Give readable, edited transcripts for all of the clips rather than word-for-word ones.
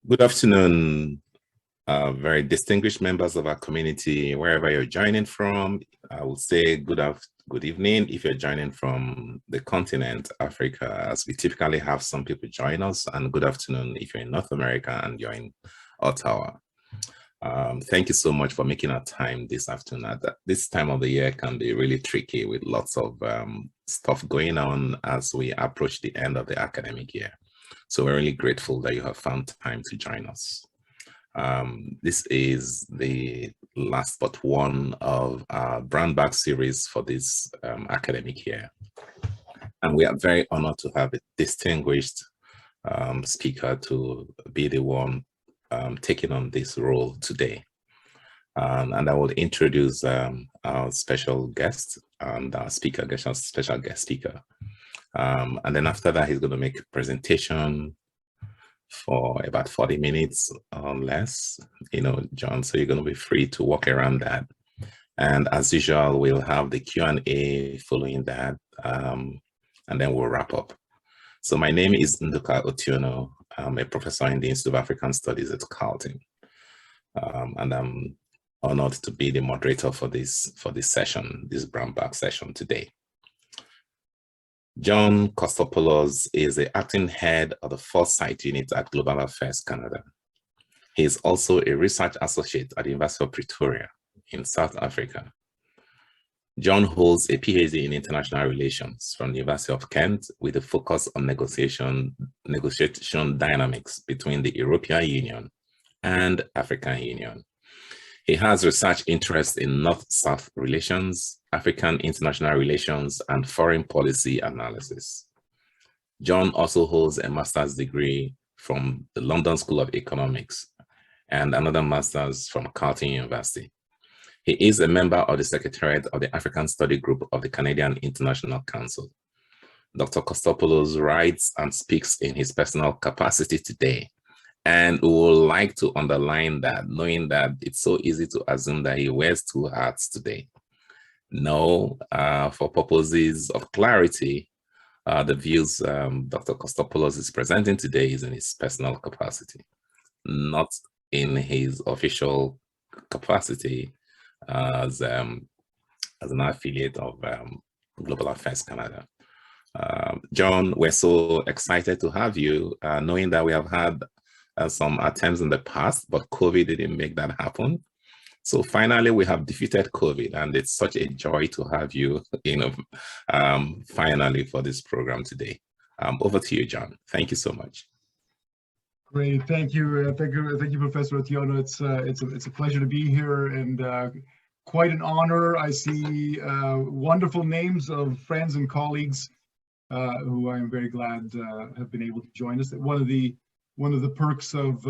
Good afternoon, very distinguished members of our community, wherever you're joining from. I would say good evening if you're joining from the continent, Africa, as we typically have some people join us, and good afternoon if you're in North America and you're in Ottawa. Thank you so much for making our time this afternoon. This time of the year can be really tricky with lots of stuff going on as we approach the end of the academic year. So we're really grateful that you have found time to join us. This is the last but one of our brand bag series for this academic year. And we are very honored to have a distinguished speaker to be the one taking on this role today. And I will introduce our special guest and our special guest speaker. And then after that, he's going to make a presentation for about 40 minutes or less, John, so you're going to be free to walk around that. And as usual, we'll have the Q&A following that, and then we'll wrap up. So my name is Nduka Otiono. I'm a professor in the Institute of African Studies at Carleton. And I'm honored to be the moderator for this session, this brown bag session today. John Kostopoulos is the acting head of the Foresight Unit at Global Affairs Canada. He is also a research associate at the University of Pretoria in South Africa. John holds a PhD in international relations from the University of Kent with a focus on negotiation dynamics between the European Union and African Union. He has research interests in North-South relations, African international relations, and foreign policy analysis. John also holds a master's degree from the London School of Economics and another master's from Carleton University. He is a member of the Secretariat of the African Study Group of the Canadian International Council. Dr. Kostopoulos writes and speaks in his personal capacity today. And we would like to underline that, knowing that it's so easy to assume that he wears two hats today. No, for purposes of clarity, the views Dr. Kostopoulos is presenting today is in his personal capacity, not in his official capacity as an affiliate of Global Affairs Canada. John, we're so excited to have you, knowing that we have had some attempts in the past, but COVID didn't make that happen. So finally, we have defeated COVID, and it's such a joy to have you, finally for this program today. Over to you, John. Thank you so much. Great, thank you, Professor Otiono. It's a pleasure to be here, and quite an honor. I see wonderful names of friends and colleagues who I am very glad have been able to join us. One of the perks of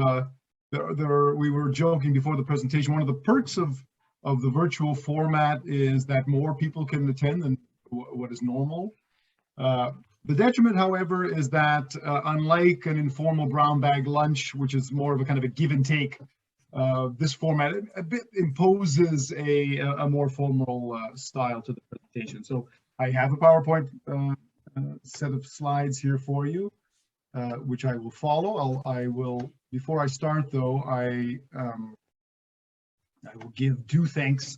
we were joking before the presentation. One of the perks of the virtual format is that more people can attend than what is normal. The detriment, however, is that unlike an informal brown bag lunch, which is more of a kind of a give and take, this format a bit imposes a more formal style to the presentation. So I have a PowerPoint set of slides here for you, which I will follow. Before I start though, I will give due thanks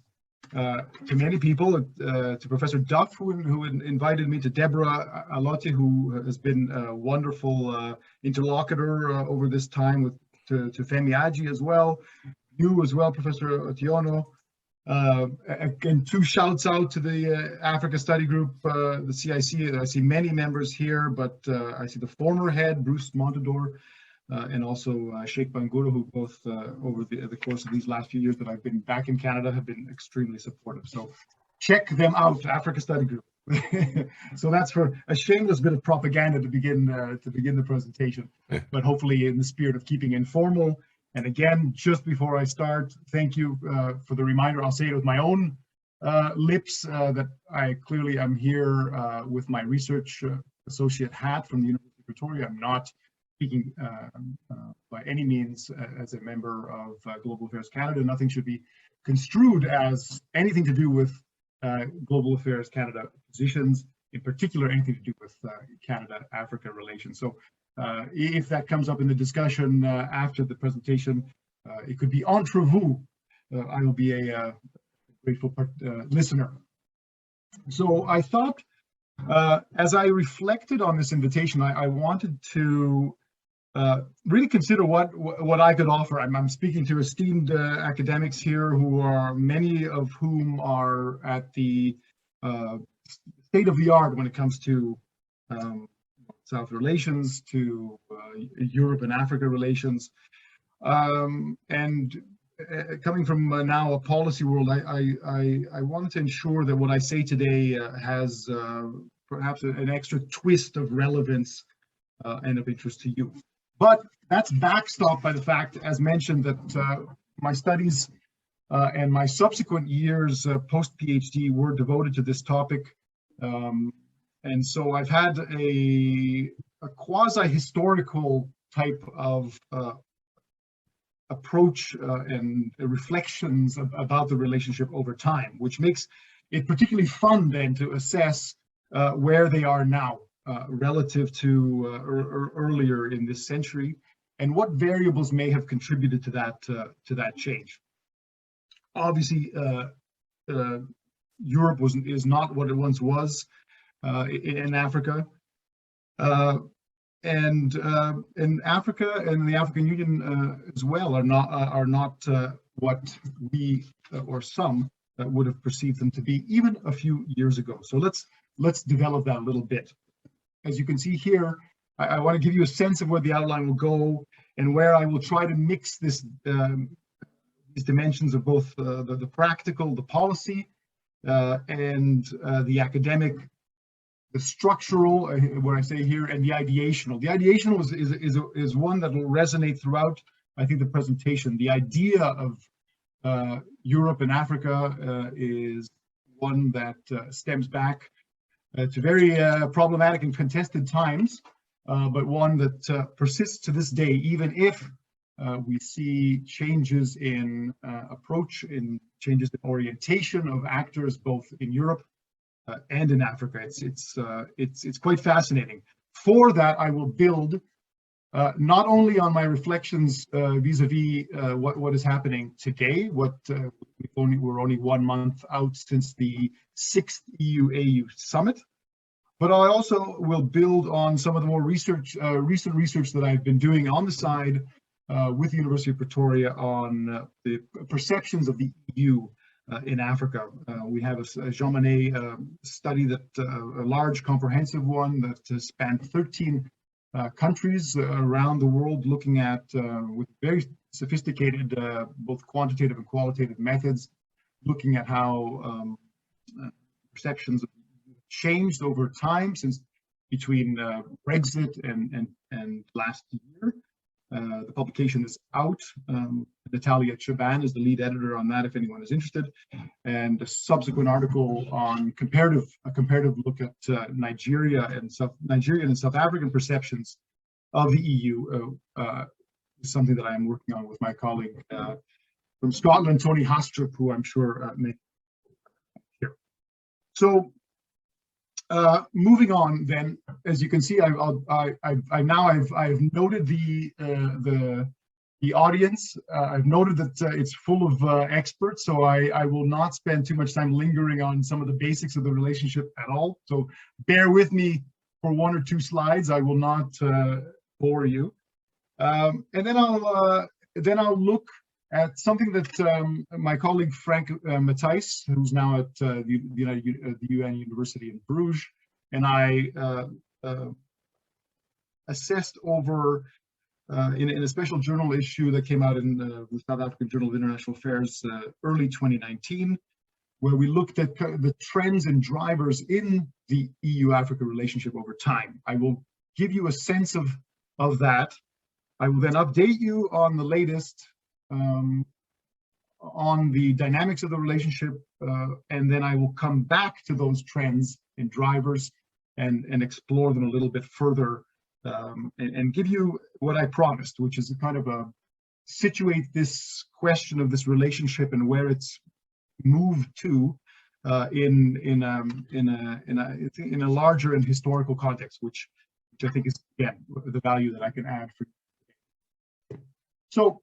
to many people, to Professor Duff, who invited me, to Deborah Alotti, who has been a wonderful interlocutor over this time, to Femi Aji as well, you as well, Professor Otiono. And two shouts out to the Africa Study Group, the CIC. I see many members here, but I see the former head, Bruce Montador, and also Sheikh Bangura, who both over the course of these last few years that I've been back in Canada have been extremely supportive. So check them out, Africa Study Group. So that's for a shameless bit of propaganda to begin the presentation, but hopefully in the spirit of keeping informal. And again, just before I start, thank you for the reminder. I'll say it with my own lips that I clearly am here with my research associate hat from the University of Pretoria. I'm not speaking by any means as a member of Global Affairs Canada. Nothing should be construed as anything to do with Global Affairs Canada positions. in particular anything to do with Canada-Africa relations. So if that comes up in the discussion after the presentation, it could be entre vous. I will be a grateful listener. So I thought, as I reflected on this invitation, I wanted to really consider what I could offer. I'm speaking to esteemed academics here, who are many of whom are at the state of the art when it comes to South relations, to Europe and Africa relations, and coming from now a policy world, I wanted to ensure that what I say today has perhaps an extra twist of relevance and of interest to you. But that's backstopped by the fact, as mentioned, that my studies and my subsequent years post-PhD were devoted to this topic. And so I've had a quasi-historical type of approach and reflections about the relationship over time, which makes it particularly fun then to assess where they are now relative to earlier in this century, and what variables may have contributed to that change. Obviously, Europe is not what it once was in Africa. And Africa and the African Union as well are not what we or some would have perceived them to be even a few years ago. So let's develop that a little bit. As you can see here, I want to give you a sense of where the outline will go and where I will try to mix these dimensions of both the practical, the policy, and the academic, the structural, what I say here, and the ideational. The ideational is one that will resonate throughout, I think, the presentation. The idea of Europe and Africa is one that stems back to very problematic and contested times, but one that persists to this day, even if we see changes in approach, in changes in orientation of actors, both in Europe and in Africa. It's quite fascinating. For that, I will build not only on my reflections vis-a-vis what is happening today. We're only 1 month out since the 6th EU-AU summit, but I also will build on some of the more recent research that I've been doing on the side with the University of Pretoria on the perceptions of the EU in Africa. We have a Jean Monnet study, that a large comprehensive one that spanned 13 countries around the world, looking at with very sophisticated both quantitative and qualitative methods, looking at how perceptions changed over time since between Brexit and last year. The publication is out. Natalia Chaban is the lead editor on that, if anyone is interested. And a subsequent article on a comparative look at Nigerian and South African perceptions of the EU is something that I am working on with my colleague from Scotland, Tony Hastrup, who I'm sure may hear. So moving on, then, as you can see, I've noted the audience. I've noted that it's full of experts, so I will not spend too much time lingering on some of the basics of the relationship at all. So bear with me for 1 or 2 slides. I will not bore you, and then I'll look at something that my colleague Frank Matthijs, who's now at the UN University in Bruges, and I assessed over in a special journal issue that came out in the South African Journal of International Affairs early 2019, where we looked at the trends and drivers in the EU-Africa relationship over time. I will give you a sense of that. I will then update you on the latest on the dynamics of the relationship, and then I will come back to those trends and drivers and explore them a little bit further, and give you what I promised, which is a kind of a situate this question of this relationship and where it's moved to in a larger and historical context, which I think is, again, the value that I can add for you. So,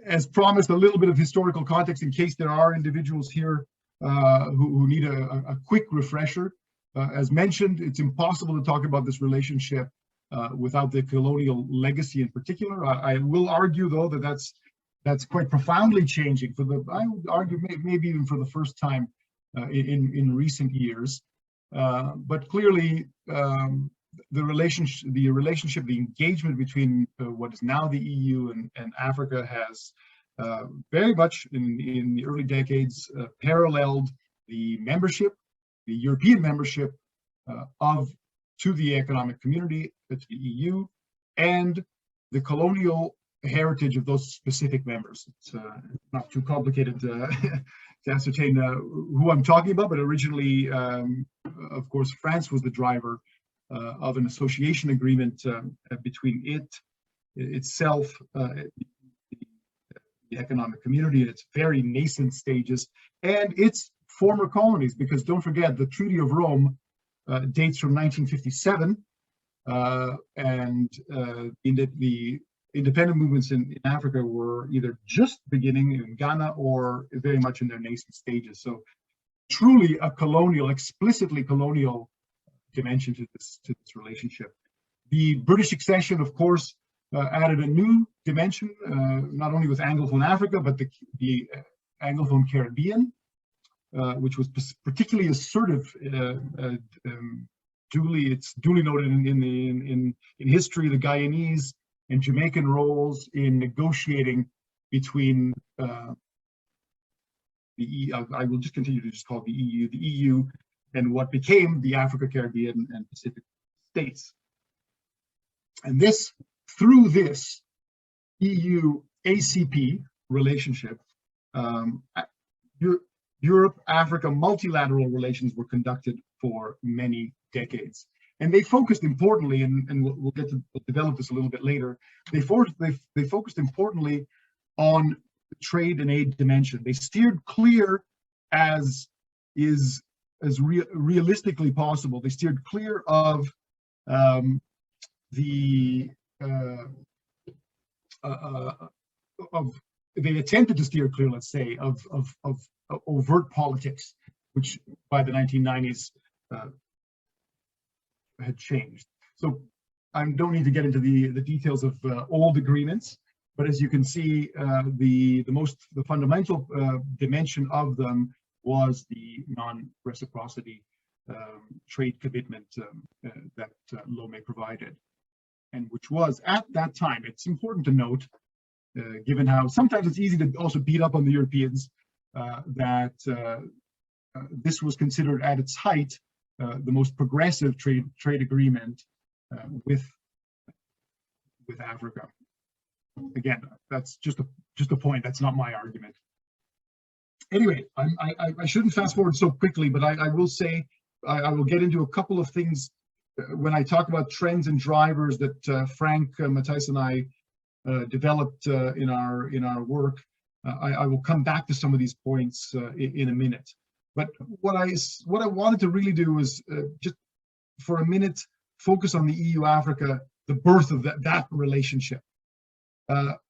as promised, a little bit of historical context in case there are individuals here who need a quick refresher. As mentioned, it's impossible to talk about this relationship without the colonial legacy in particular. I will argue, though, that that's quite profoundly changing I would argue maybe even for the first time in recent years. But clearly, the relationship, the engagement between what is now the EU and Africa has very much in the early decades paralleled the European membership to the economic community, to the EU, and the colonial heritage of those specific members. It's not too complicated to ascertain who I'm talking about, but originally, of course, France was the driver of an association agreement between itself, the economic community in its very nascent stages, and its former colonies, because don't forget, the Treaty of Rome dates from 1957, and the independent movements in Africa were either just beginning in Ghana or very much in their nascent stages. So truly a colonial, explicitly colonial dimension to this relationship. The British accession, of course, added a new dimension, not only with Anglophone Africa, but the Anglophone Caribbean, which was particularly assertive. It's duly noted in history, the Guyanese and Jamaican roles in negotiating between I will just continue to just call it the EU, and what became the Africa, Caribbean, and Pacific states. And through this EU-ACP relationship, Europe-Africa multilateral relations were conducted for many decades. And they focused importantly, and we'll develop this a little bit later, they focused importantly on the trade and aid dimension. They steered clear as realistically possible. They steered clear of they attempted to steer clear, let's say, of overt politics, which by the 1990s had changed. So I don't need to get into the details of old agreements, but as you can see, the fundamental dimension of them was the non-reciprocity trade commitment that Lomé provided, and which was at that time, it's important to note, given how sometimes it's easy to also beat up on the Europeans, that this was considered at its height the most progressive trade agreement with Africa. Again, that's just a point. That's not my argument. Anyway, I shouldn't fast forward so quickly, but I will say I will get into a couple of things when I talk about trends and drivers that Frank, Matthijs, and I developed in our work. I will come back to some of these points in a minute. But what I wanted to really do is just for a minute focus on the EU-Africa, the birth of that relationship,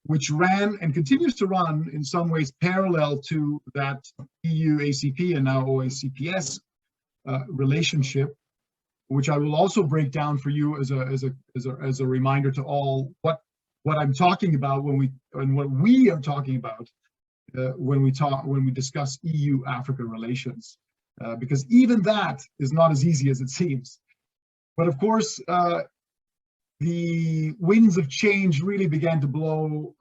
which ran and continues to run in some ways parallel to that EU-ACP and now OACPS relationship, which I will also break down for you as a reminder to all what I'm talking about what we are talking about when we discuss EU-Africa relations, because even that is not as easy as it seems. But of course, the winds of change really began to blow,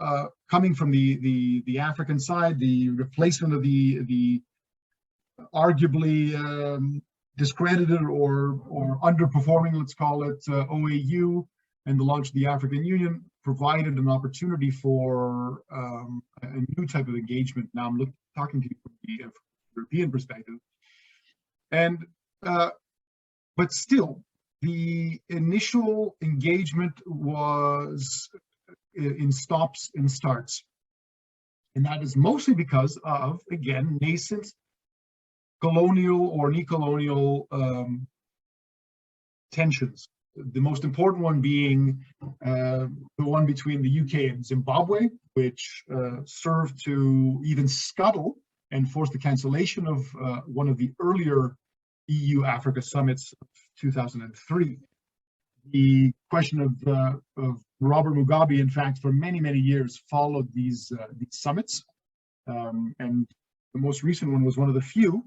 coming from the African side, the replacement of the arguably discredited or underperforming, let's call it, OAU, and the launch of the African Union provided an opportunity for a new type of engagement. Now I'm talking to you from the European perspective, and but still, the initial engagement was in stops and starts. And that is mostly because of, again, nascent colonial or neocolonial tensions. The most important one being the one between the UK and Zimbabwe, which served to even scuttle and force the cancellation of one of the earlier EU-Africa summits of 2003. The question of Robert Mugabe, in fact, for many, many years followed these summits. And the most recent one was one of the few.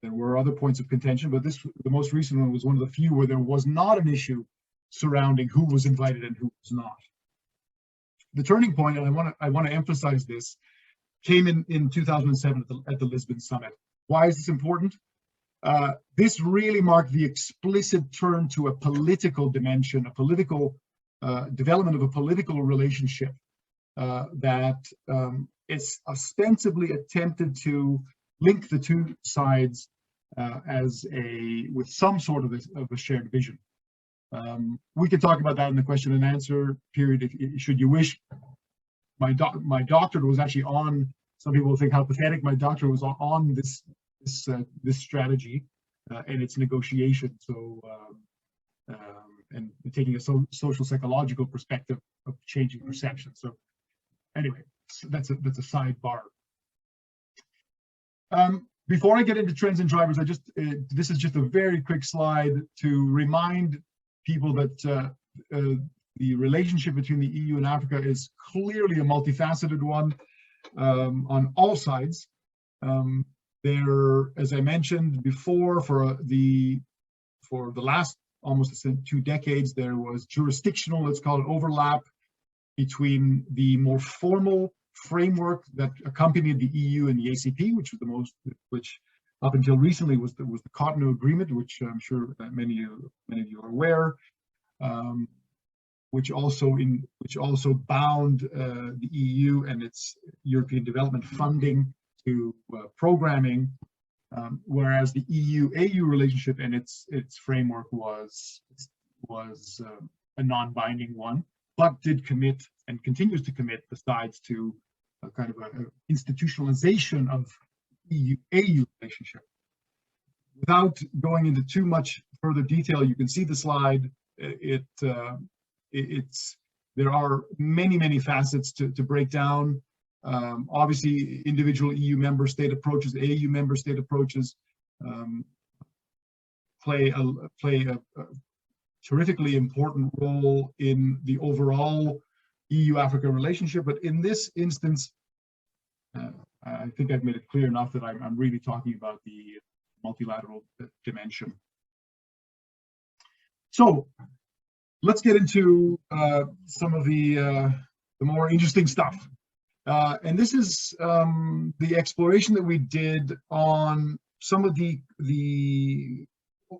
There were other points of contention, but the most recent one was one of the few where there was not an issue surrounding who was invited and who was not. The turning point, and I want to emphasize this, came in 2007 at the Lisbon summit. Why is this important? This really marked the explicit turn to a political dimension, a political development of a political relationship that is ostensibly attempted to link the two sides with some sort of a shared vision. We can talk about that in the question and answer period, should you wish. My doctorate was actually on. Some people think how pathetic. My doctorate was on this strategy and its negotiation. So and taking a social psychological perspective of changing perception. So anyway, that's a sidebar. Before I get into trends and drivers, this is just a very quick slide to remind people that the relationship between the EU and Africa is clearly a multifaceted one on all sides. There, as I mentioned before, for the last almost 2 decades, there was jurisdictional, let's call it, overlap between the more formal framework that accompanied the EU and the ACP, which up until recently was the Cotonou Agreement, which I'm sure that many of you are aware, which also bound the EU and its European development funding to programming, whereas the EU-AU relationship and its framework was a non-binding one, but did commit and continues to commit the sides to a kind of an institutionalization of EU-AU relationship. Without going into too much further detail, you can see the slide. There are many facets to break down. Obviously, individual EU member state approaches, AU member state approaches play a terrifically important role in the overall EU-Africa relationship. But in this instance, I think I've made it clear enough that I'm really talking about the multilateral dimension. So let's get into some of the more interesting stuff. And this is the exploration that we did on some of the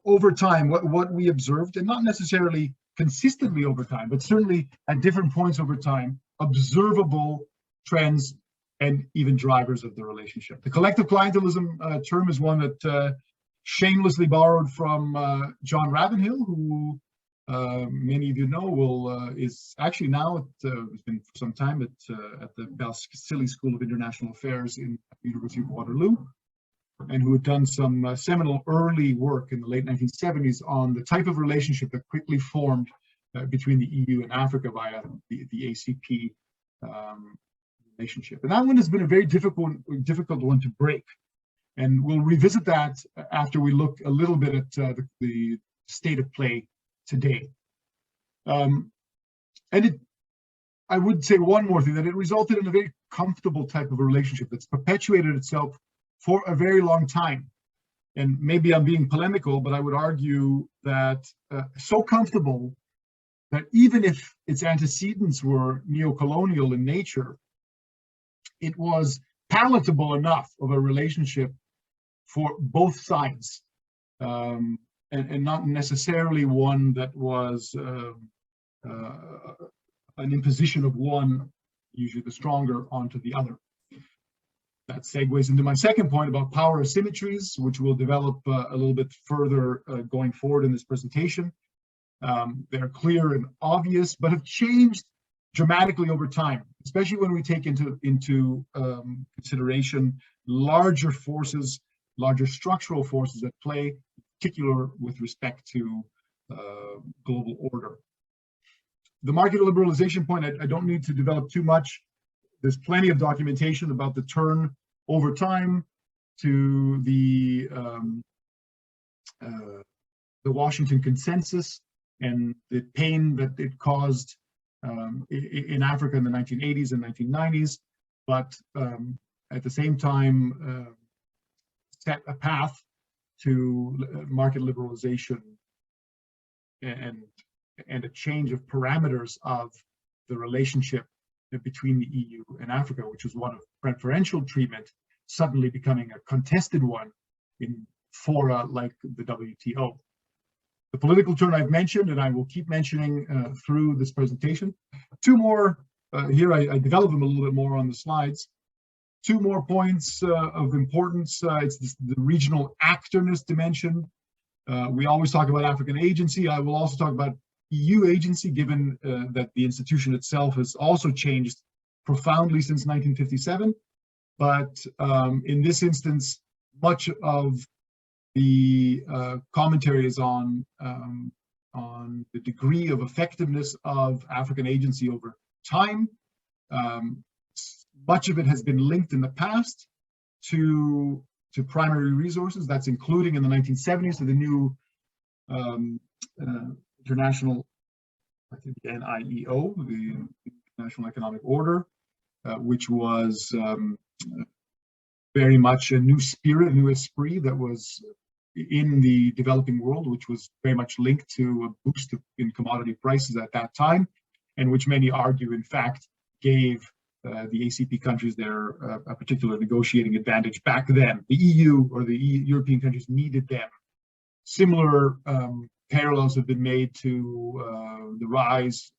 over time, what we observed, and not necessarily consistently over time, but certainly at different points over time, observable trends and even drivers of the relationship. The collective clientelism term is one that shamelessly borrowed from John Ravenhill, who many of you know is actually now has been for some time at the Balsillie School of International Affairs in the University of Waterloo, and who had done some seminal early work in the late 1970s on the type of relationship that quickly formed between the EU and Africa via the ACP relationship. And that one has been a very difficult one to break. And we'll revisit that after we look a little bit at the state of play today. I would say one more thing, that it resulted in a very comfortable type of a relationship that's perpetuated itself for a very long time. And maybe I'm being polemical, but I would argue that so comfortable that even if its antecedents were neo-colonial in nature, it was palatable enough of a relationship for both sides, and not necessarily one that was an imposition of one, usually the stronger, onto the other. That segues into my second point about power asymmetries, which we'll develop a little bit further going forward in this presentation. They're clear and obvious, but have changed dramatically over time, especially when we take into consideration larger forces, larger structural forces at play, in particular with respect to global order. The market liberalization point, I don't need to develop too much. There's plenty of documentation about the turn over time to the Washington Consensus and the pain that it caused in Africa in the 1980s and 1990s, but at the same time set a path to market liberalization and a change of parameters of the relationship between the EU and Africa, which was one of preferential treatment, suddenly becoming a contested one in fora like the WTO. The political turn I've mentioned, and I will keep mentioning through this presentation. Two more, here I develop them a little bit more on the slides. Two more points of importance. It's the regional actorness dimension. We always talk about African agency. I will also talk about EU agency, given that the institution itself has also changed profoundly since 1957. But in this instance, much of the commentary is on the degree of effectiveness of African agency over time. Much of it has been linked in the past to primary resources. That's including in the 1970s to the new international, I think, NIEO, the International Economic Order, which was very much a new spirit, a new esprit that was in the developing world, which was very much linked to a boost in commodity prices at that time, and which many argue, in fact, gave the ACP countries their a particular negotiating advantage back then. The EU or the European countries needed them. Similar parallels have been made to the rise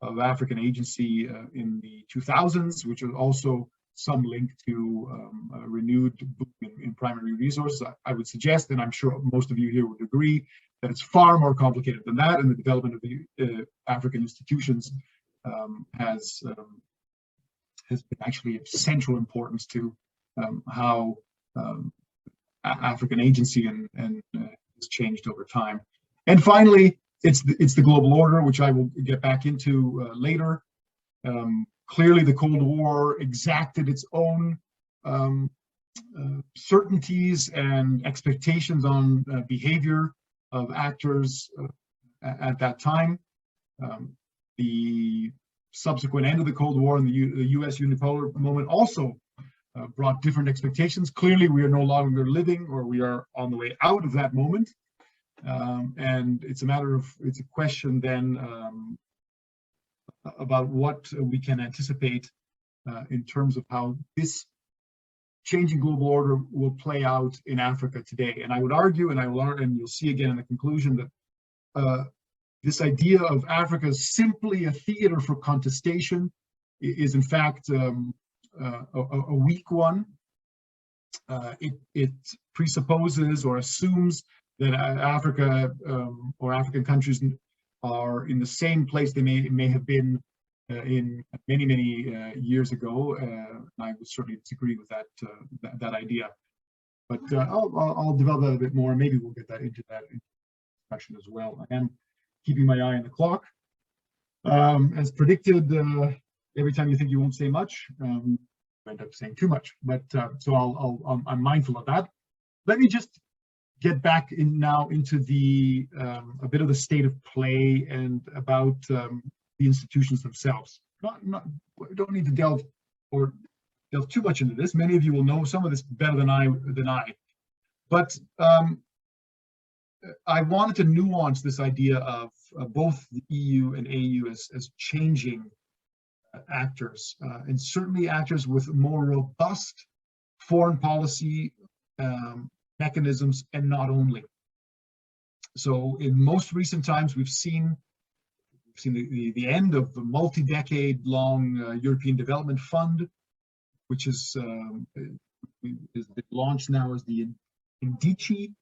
of African agency in the 2000s, which was also some link to a renewed boom in primary resources. I would suggest, and I'm sure most of you here would agree, that it's far more complicated than that, and the development of the African institutions has been actually of central importance to how African agency and has changed over time. And finally, it's the global order, which I will get back into later. Clearly, the Cold War exacted its own certainties and expectations on behavior of actors at that time. The subsequent end of the Cold War and the US unipolar moment also brought different expectations. Clearly, we are no longer living, or we are on the way out of that moment. And it's a question then about what we can anticipate in terms of how this changing global order will play out in Africa today. And I would argue, and you'll see again in the conclusion, that this idea of Africa as simply a theater for contestation is in fact a weak one. It presupposes or assumes that Africa or African countries are in the same place they may have been in many years ago. I would certainly disagree with that idea. But I'll develop that a bit more. Maybe we'll get that into discussion as well. I am keeping my eye on the clock. As predicted, every time you think you won't say much, you end up saying too much. But so I'm mindful of that. Let me just get back now into the a bit of the state of play and about the institutions themselves. We don't need to delve too much into this. Many of you will know some of this better than I. But I wanted to nuance this idea of both the EU and AU as changing actors, and certainly actors with more robust foreign policy mechanisms, and not only. So in most recent times, we've seen the end of the multi-decade long European Development Fund, which is launched now as the Indici,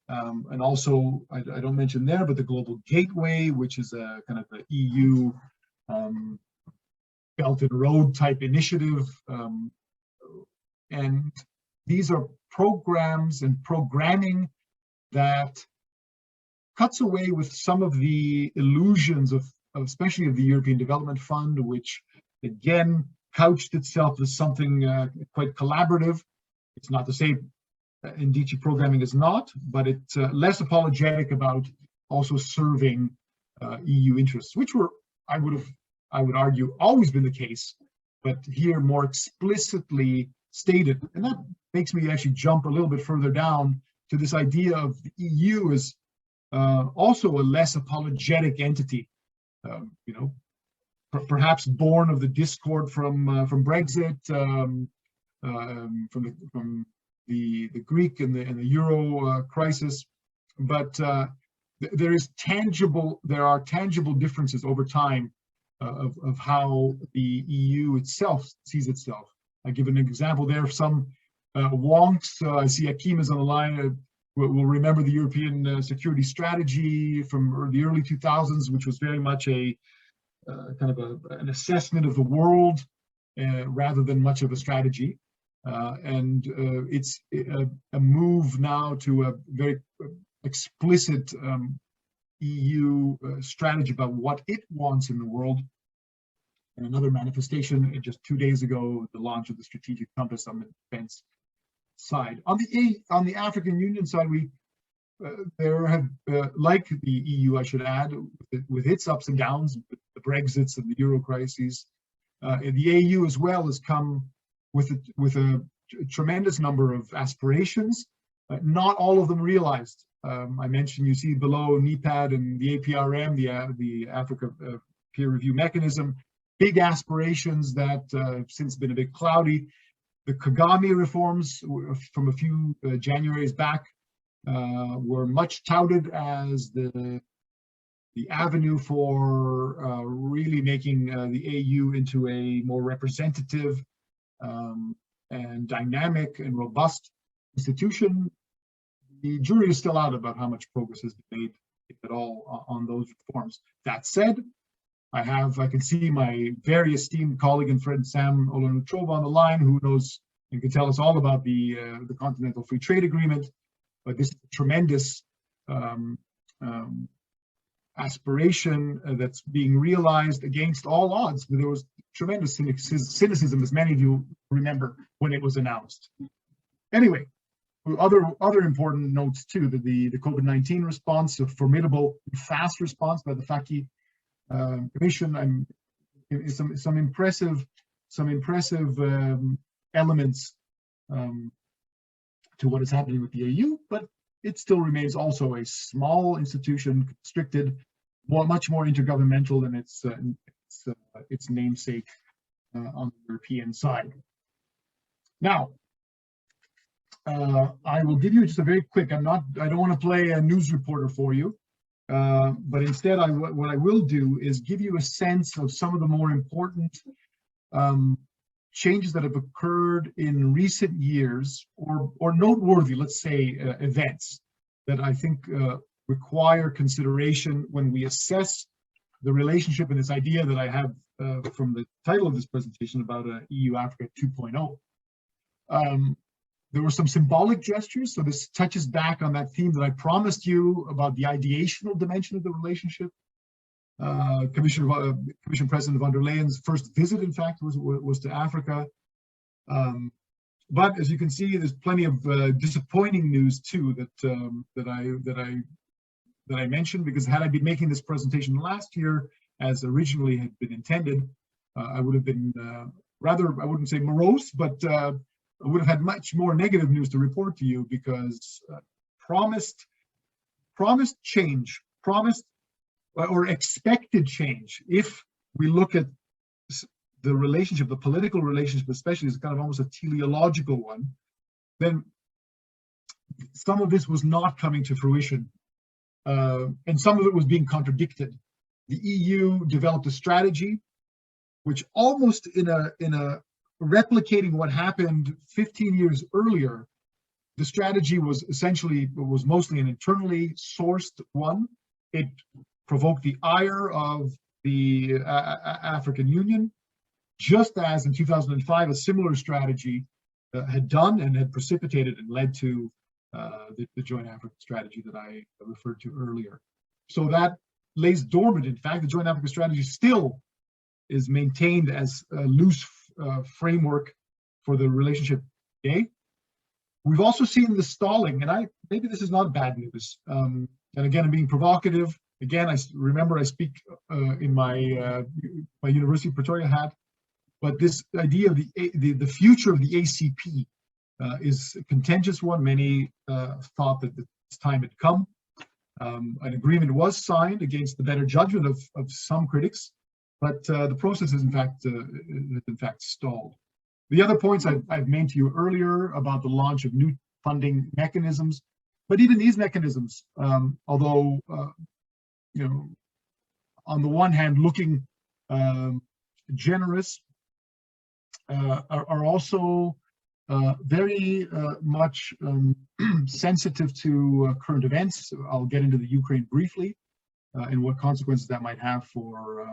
and also I don't mention there, but the Global Gateway, which is a kind of an EU Belt and Road type initiative. And these are programs and programming that cuts away with some of the illusions of especially of the European Development Fund, which again couched itself as something quite collaborative. It's not to say NDC programming is not, but it's less apologetic about also serving EU interests, which were, I would argue, always been the case, but here more explicitly stated. And that makes me actually jump a little bit further down to this idea of the EU as also a less apologetic entity, you know, perhaps born of the discord from Brexit, from the Greek and the Euro crisis, but there are tangible differences over time of how the EU itself sees itself. I give an example there of some wonks. I see Akim is on the line. We'll remember the European security strategy from the early 2000s, which was very much a kind of an assessment of the world rather than much of a strategy. And it's a move now to a very explicit EU strategy about what it wants in the world. And another manifestation just 2 days ago, the launch of the Strategic Compass on the defense side. On the African Union side, there have, like the EU, I should add, with its ups and downs, the Brexits and the Euro crises, the AU as well has come with a tremendous number of aspirations, not all of them realized. I mentioned, you see below, NEPAD and the APRM, the Africa Peer Review Mechanism, big aspirations that have since been a bit cloudy. The Kagame reforms from a few Januaries back were much touted as the avenue for really making the AU into a more representative and dynamic and robust institution. The jury is still out about how much progress has been made, if at all, on those reforms. That said, I can see my very esteemed colleague and friend Sam Olonutrova on the line, who knows and can tell us all about the Continental Free Trade Agreement. But this is a tremendous aspiration that's being realized against all odds. There was tremendous cynicism, as many of you remember, when it was announced. Anyway, other important notes too, that the COVID-19 response, a formidable, fast response by the FACI Commission. Some impressive elements to what is happening with the AU, but it still remains also a small institution, constricted, much more intergovernmental than its namesake on the European side. Now, I will give you just a very quick. I don't want to play a news reporter for you, but instead, what I will do is give you a sense of some of the more important changes that have occurred in recent years, or noteworthy, let's say, events that I think require consideration when we assess the relationship and this idea that I have from the title of this presentation about EU-Africa 2.0. There were some symbolic gestures, so this touches back on that theme that I promised you about the ideational dimension of the relationship. Commission President von der Leyen's first visit, in fact, was to Africa. But as you can see, there's plenty of disappointing news too that I mentioned, because had I been making this presentation last year, as originally had been intended, I would have been rather, I wouldn't say morose, but I would have had much more negative news to report to you, because promised change, or expected change, if we look at the relationship, the political relationship especially, is kind of almost a teleological one, then some of this was not coming to fruition, and some of it was being contradicted. The EU developed a strategy which, almost in a replicating what happened 15 years earlier, the strategy was mostly an internally sourced one. It provoked the ire of the African Union. just as in 2005 a similar strategy had done and had precipitated and led to the Joint African Strategy that I referred to earlier. So that lays dormant. In fact, the Joint African Strategy still is maintained as a loose framework for the relationship today. We've also seen the stalling, and maybe this is not bad news. And again, I'm being provocative. Again, I remember I speak in my my University of Pretoria hat, but this idea of the future of the ACP is a contentious one. Many thought that this time had come. An agreement was signed against the better judgment of some critics, but the process is in fact stalled. The other points I've made to you earlier about the launch of new funding mechanisms, but even these mechanisms, although you know, on the one hand looking generous, are also very much sensitive to current events. I'll get into the Ukraine briefly and what consequences that might have for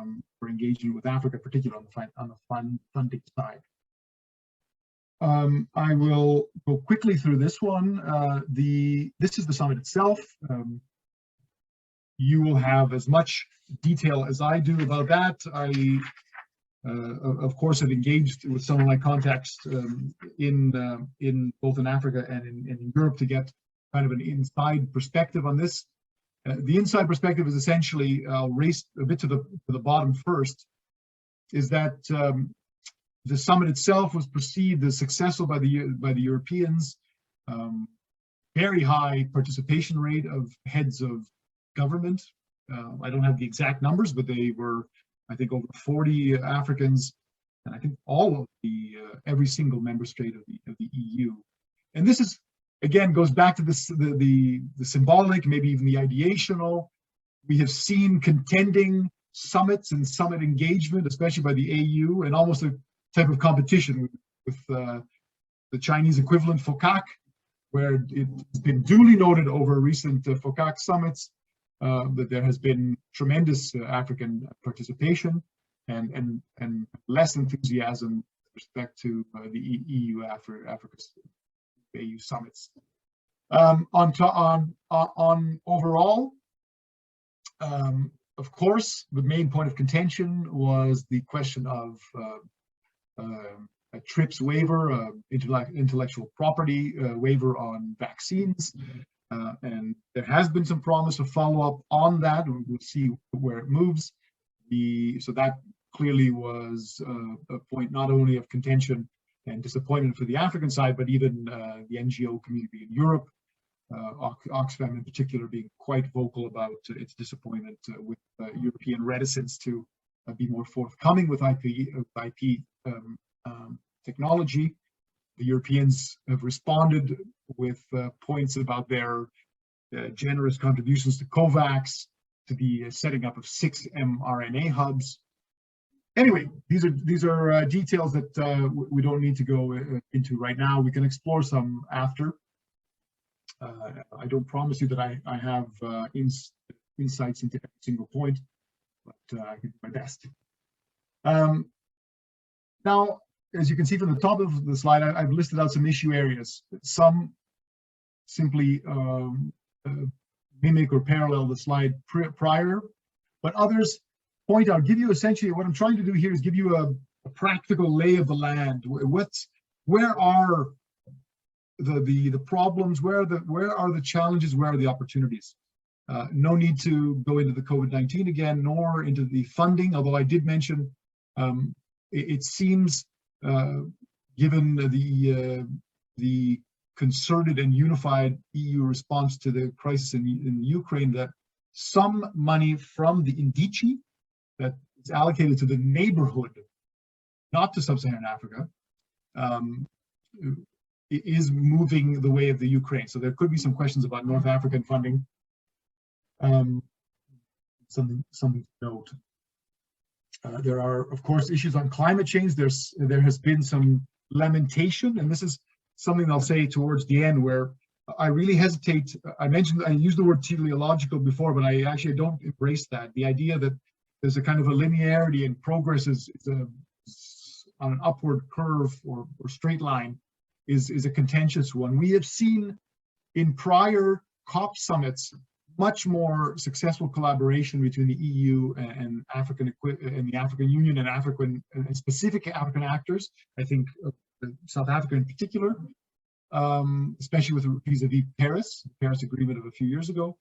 engaging with Africa, particularly on the funding side. I will go quickly through this one. This is the summit itself. You will have as much detail as I do about that. I, of course, have engaged with some of my contacts in both in Africa and in Europe to get kind of an inside perspective on this. The inside perspective is essentially, I'll race a bit to the bottom first, is that the summit itself was perceived as successful by the Europeans. Very high participation rate of heads of government. I don't have the exact numbers, but they were, I think, over 40 Africans, and I think all of every single member state of the EU. And this is, again, goes back to the symbolic, maybe even the ideational. We have seen contending summits and summit engagement, especially by the AU, and almost a type of competition with the Chinese equivalent FOCAC, where it's been duly noted over recent FOCAC summits that there has been tremendous African participation and less enthusiasm with respect to the EU Africa AU summits. On overall, of course, the main point of contention was the question of a TRIPS waiver, intellectual property waiver on vaccines. And there has been some promise of follow-up on that. We'll see where it moves. So that clearly was a point not only of contention and disappointment for the African side, but even the NGO community in Europe, Oxfam in particular being quite vocal about its disappointment with European reticence to be more forthcoming with IP technology. The Europeans have responded with points about their generous contributions to COVAX, to the setting up of 6 mRNA hubs. Anyway, these are details that we don't need to go into right now. We can explore some after. I don't promise you that I have insights into every single point, but I can do my best. Now, as you can see from the top of the slide, I've listed out some issue areas. Some simply mimic or parallel the slide prior, but others point out, give you essentially, what I'm trying to do here is give you a practical lay of the land. Where are the problems? Where are the challenges? Where are the opportunities? No need to go into the COVID-19 again, nor into the funding, although I did mention it seems, given the concerted and unified EU response to the crisis in Ukraine, that some money from the Indici that is allocated to the neighborhood, not to sub-Saharan Africa, is moving the way of the Ukraine. So there could be some questions about North African funding. Something to note. There are, of course, issues on climate change. There has been some lamentation, and this is something I'll say towards the end, where I really hesitate. I used the word teleological before, but I actually don't embrace that. The idea that there's a kind of a linearity and progress is an upward curve or straight line is a contentious one. We have seen in prior COP summits much more successful collaboration between the EU and the African Union and specific African actors. I think South Africa in particular, especially with vis-a-vis Paris Agreement of a few years ago.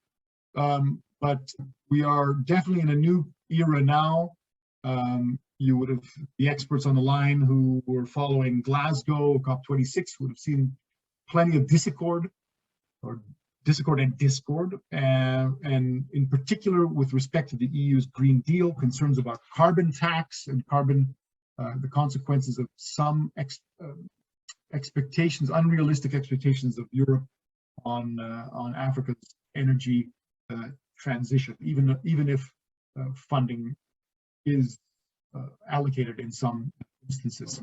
But we are definitely in a new era now. You would have, the experts on the line who were following Glasgow COP26 would have seen plenty of discord and discord, and in particular with respect to the EU's Green Deal, concerns about carbon tax and the consequences of some expectations, unrealistic expectations of Europe on Africa's energy transition, even if funding is allocated in some instances.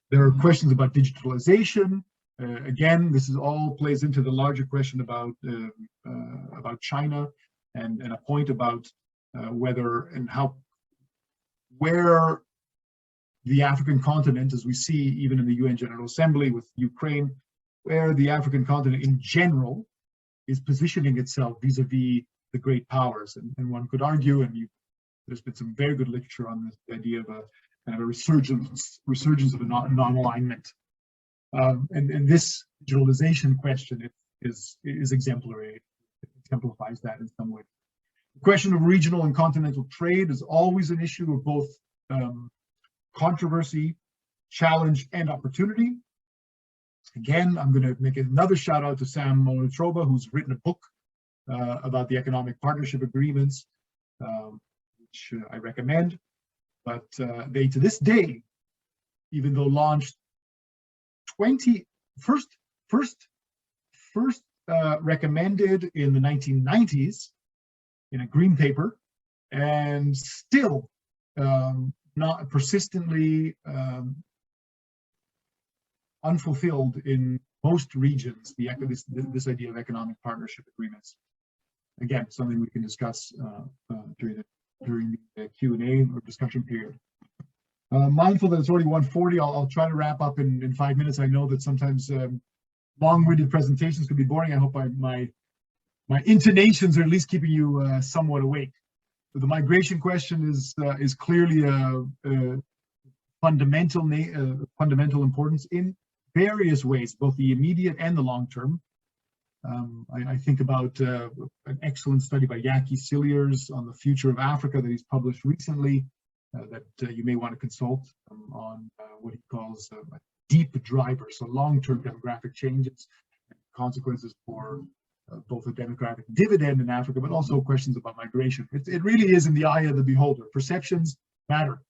There are questions about digitalization. Again, this is all plays into the larger question about China and a point about whether and how, where the African continent, as we see even in the UN General Assembly with Ukraine, where the African continent in general is positioning itself vis-a-vis the great powers. And one could argue, and there's been some very good literature on this idea of a kind of a resurgence of a non-alignment. And this digitalization question is exemplary. It exemplifies that in some way. The question of regional and continental trade is always an issue of both controversy, challenge, and opportunity. Again, I'm going to make another shout out to Sam Monotroba, who's written a book about the economic partnership agreements, which I recommend. But they, to this day, even though launched first recommended in the 1990s in a green paper, and still not persistently unfulfilled in most regions, this idea of economic partnership agreements. Again, something we can discuss during the Q&A or discussion period. Mindful that it's already 1:40, I'll try to wrap up in 5 minutes. I know that sometimes long-winded presentations can be boring. I hope my intonations are at least keeping you somewhat awake. But the migration question is clearly a fundamental importance in various ways, both the immediate and the long term. I think about an excellent study by Yaki Cilliers on the future of Africa that he's published recently, that you may want to consult on what he calls deep drivers, so long-term demographic changes, and consequences for both a demographic dividend in Africa, but also questions about migration. It really is in the eye of the beholder. Perceptions matter.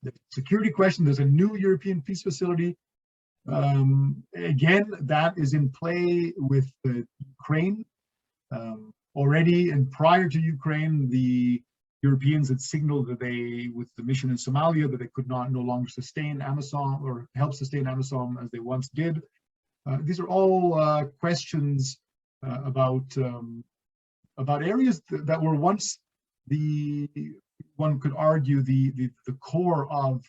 The security question, there's a new European peace facility. Again, that is in play with Ukraine. Already and prior to Ukraine, the Europeans had signaled that they, with the mission in Somalia, that they could no longer sustain AMISOM or help sustain AMISOM as they once did. These are all questions about areas that were once one could argue the core of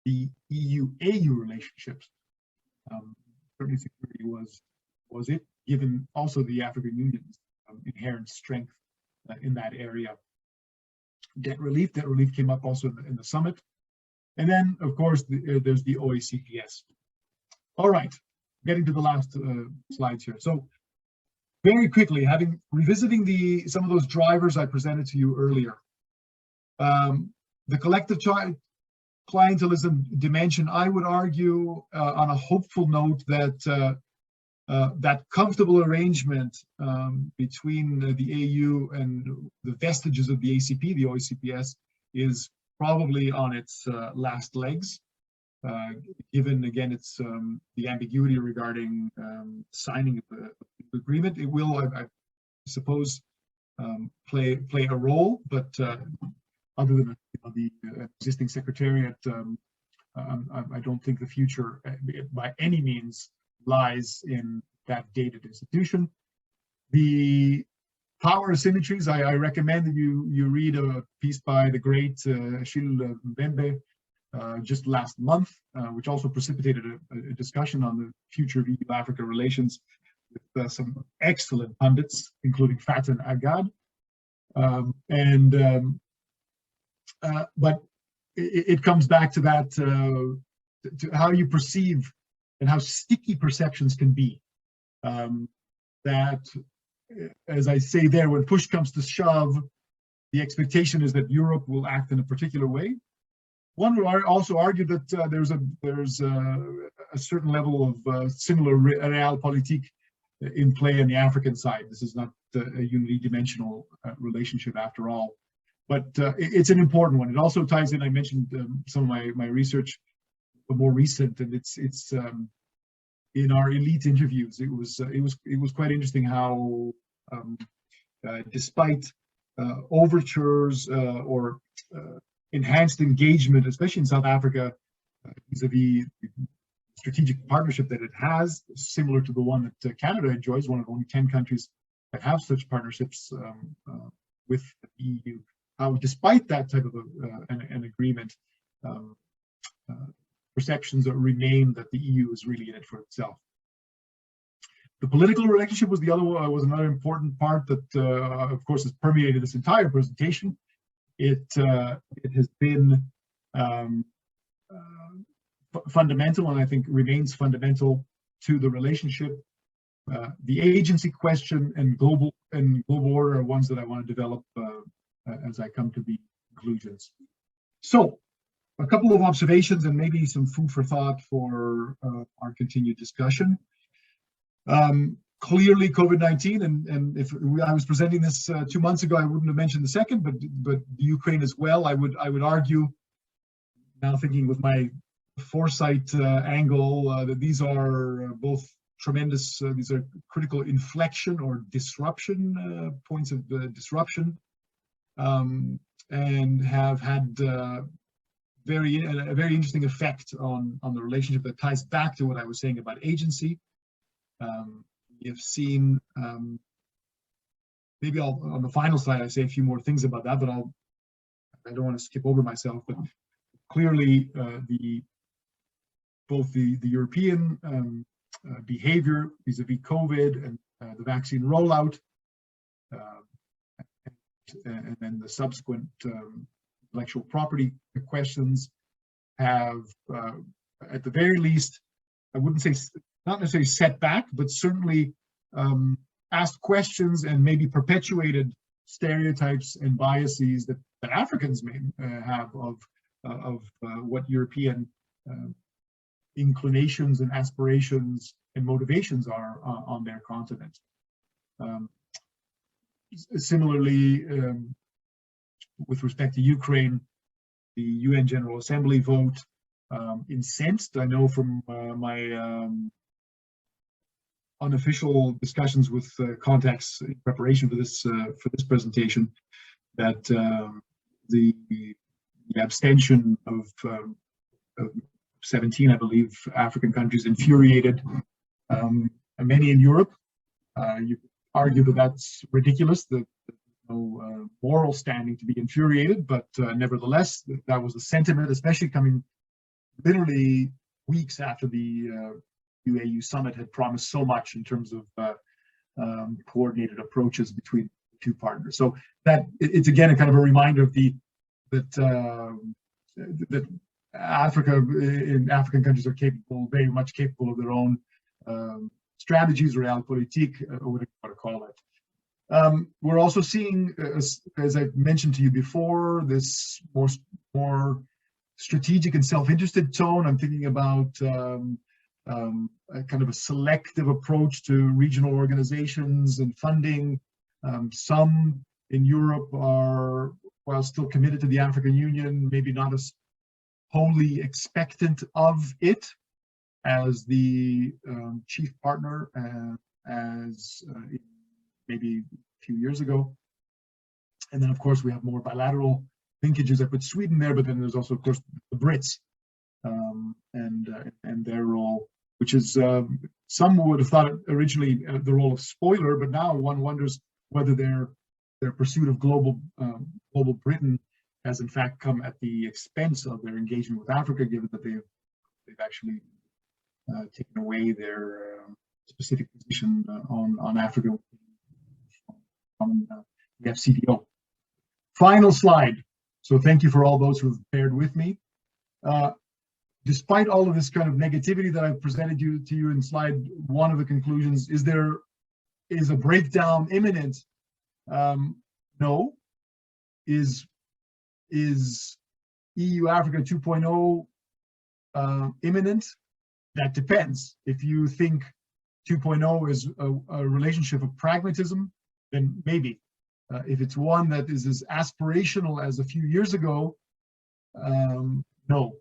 the EU-AU relationships. Certainly security was it, given also the African Union's inherent strength in that area. Debt relief came up also in the summit. And then, of course, there's the OACPS. All right, getting to the last slides here. So very quickly, revisiting some of those drivers I presented to you earlier. The collective clientelism dimension, I would argue on a hopeful note that that comfortable arrangement between the AU and the vestiges of the ACP, the OACPS, is probably on its last legs, given again it's the ambiguity regarding signing of the agreement. It will, I suppose, play a role, but other than the existing secretariat, I don't think the future by any means lies in that dated institution. The power asymmetries, I recommend that you read a piece by the great Achille Mbembe just last month, which also precipitated a discussion on the future of EU-Africa relations with some excellent pundits, including Faten Agad. But it comes back to that, to how you perceive and how sticky perceptions can be. That, as I say there, when push comes to shove, the expectation is that Europe will act in a particular way. One would also argue that there's a certain level of similar realpolitik in play on the African side. This is not a unidimensional relationship after all, but it's an important one. It also ties in. I mentioned some of my research, more recent, and it's in our elite interviews. It was quite interesting how despite overtures or enhanced engagement, especially in South Africa, vis-a-vis strategic partnership that it has, similar to the one that Canada enjoys, one of only 10 countries that have such partnerships with the EU. How, despite that type of an agreement, perceptions that remain that the EU is really in it for itself. The political relationship was the other one, was another important part that, of course, has permeated this entire presentation. It has been fundamental, and I think remains fundamental to the relationship. The agency question and global order are ones that I want to develop as I come to the conclusions. So, a couple of observations and maybe some food for thought for our continued discussion. Clearly, COVID-19, and if I was presenting this 2 months ago, I wouldn't have mentioned the second, but Ukraine as well. I would argue, now thinking with my foresight angle, that these are both tremendous. These are critical inflection or disruption points of disruption, and have had a very interesting effect on the relationship that ties back to what I was saying about agency. You've seen, maybe on the final slide, I say a few more things about that, but I don't want to skip over myself. But clearly, both the European behavior vis-a-vis COVID and the vaccine rollout, and then the subsequent intellectual property questions have, at the very least, I wouldn't say not necessarily set back, but certainly asked questions and maybe perpetuated stereotypes and biases that Africans may have of what European inclinations and aspirations and motivations are on their continent. Similarly, with respect to Ukraine, the UN General Assembly vote incensed. I know from my unofficial discussions with contacts in preparation for this presentation, that the abstention of 17, I believe, African countries infuriated many in Europe. You could argue that that's ridiculous, that there's no moral standing to be infuriated, but nevertheless, that was the sentiment, especially coming literally weeks after the UAU summit had promised so much in terms of coordinated approaches between the two partners. So that it's again a kind of a reminder of that Africa in African countries are capable, very much capable of their own strategies, realpolitik, or whatever you want to call it. We're also seeing, as I mentioned to you before, this more strategic and self-interested tone. I'm thinking about a kind of a selective approach to regional organizations and funding. Some in Europe are, while still committed to the African Union, maybe not as wholly expectant of it as the chief partner as maybe a few years ago. And then, of course, we have more bilateral linkages. I put Sweden there, but then there's also, of course, the Brits and their role, which is, some would have thought originally the role of spoiler, but now one wonders whether their pursuit of global Britain has in fact come at the expense of their engagement with Africa, given that they've actually taken away their specific position on Africa from the FCDO. Final slide. So thank you for all those who have paired with me. Despite all of this kind of negativity that I've presented to you in slide one of the conclusions, is a breakdown imminent? No. Is EU Africa 2.0 imminent? That depends. If you think 2.0 is a relationship of pragmatism, then maybe. If it's one that is as aspirational as a few years ago, no.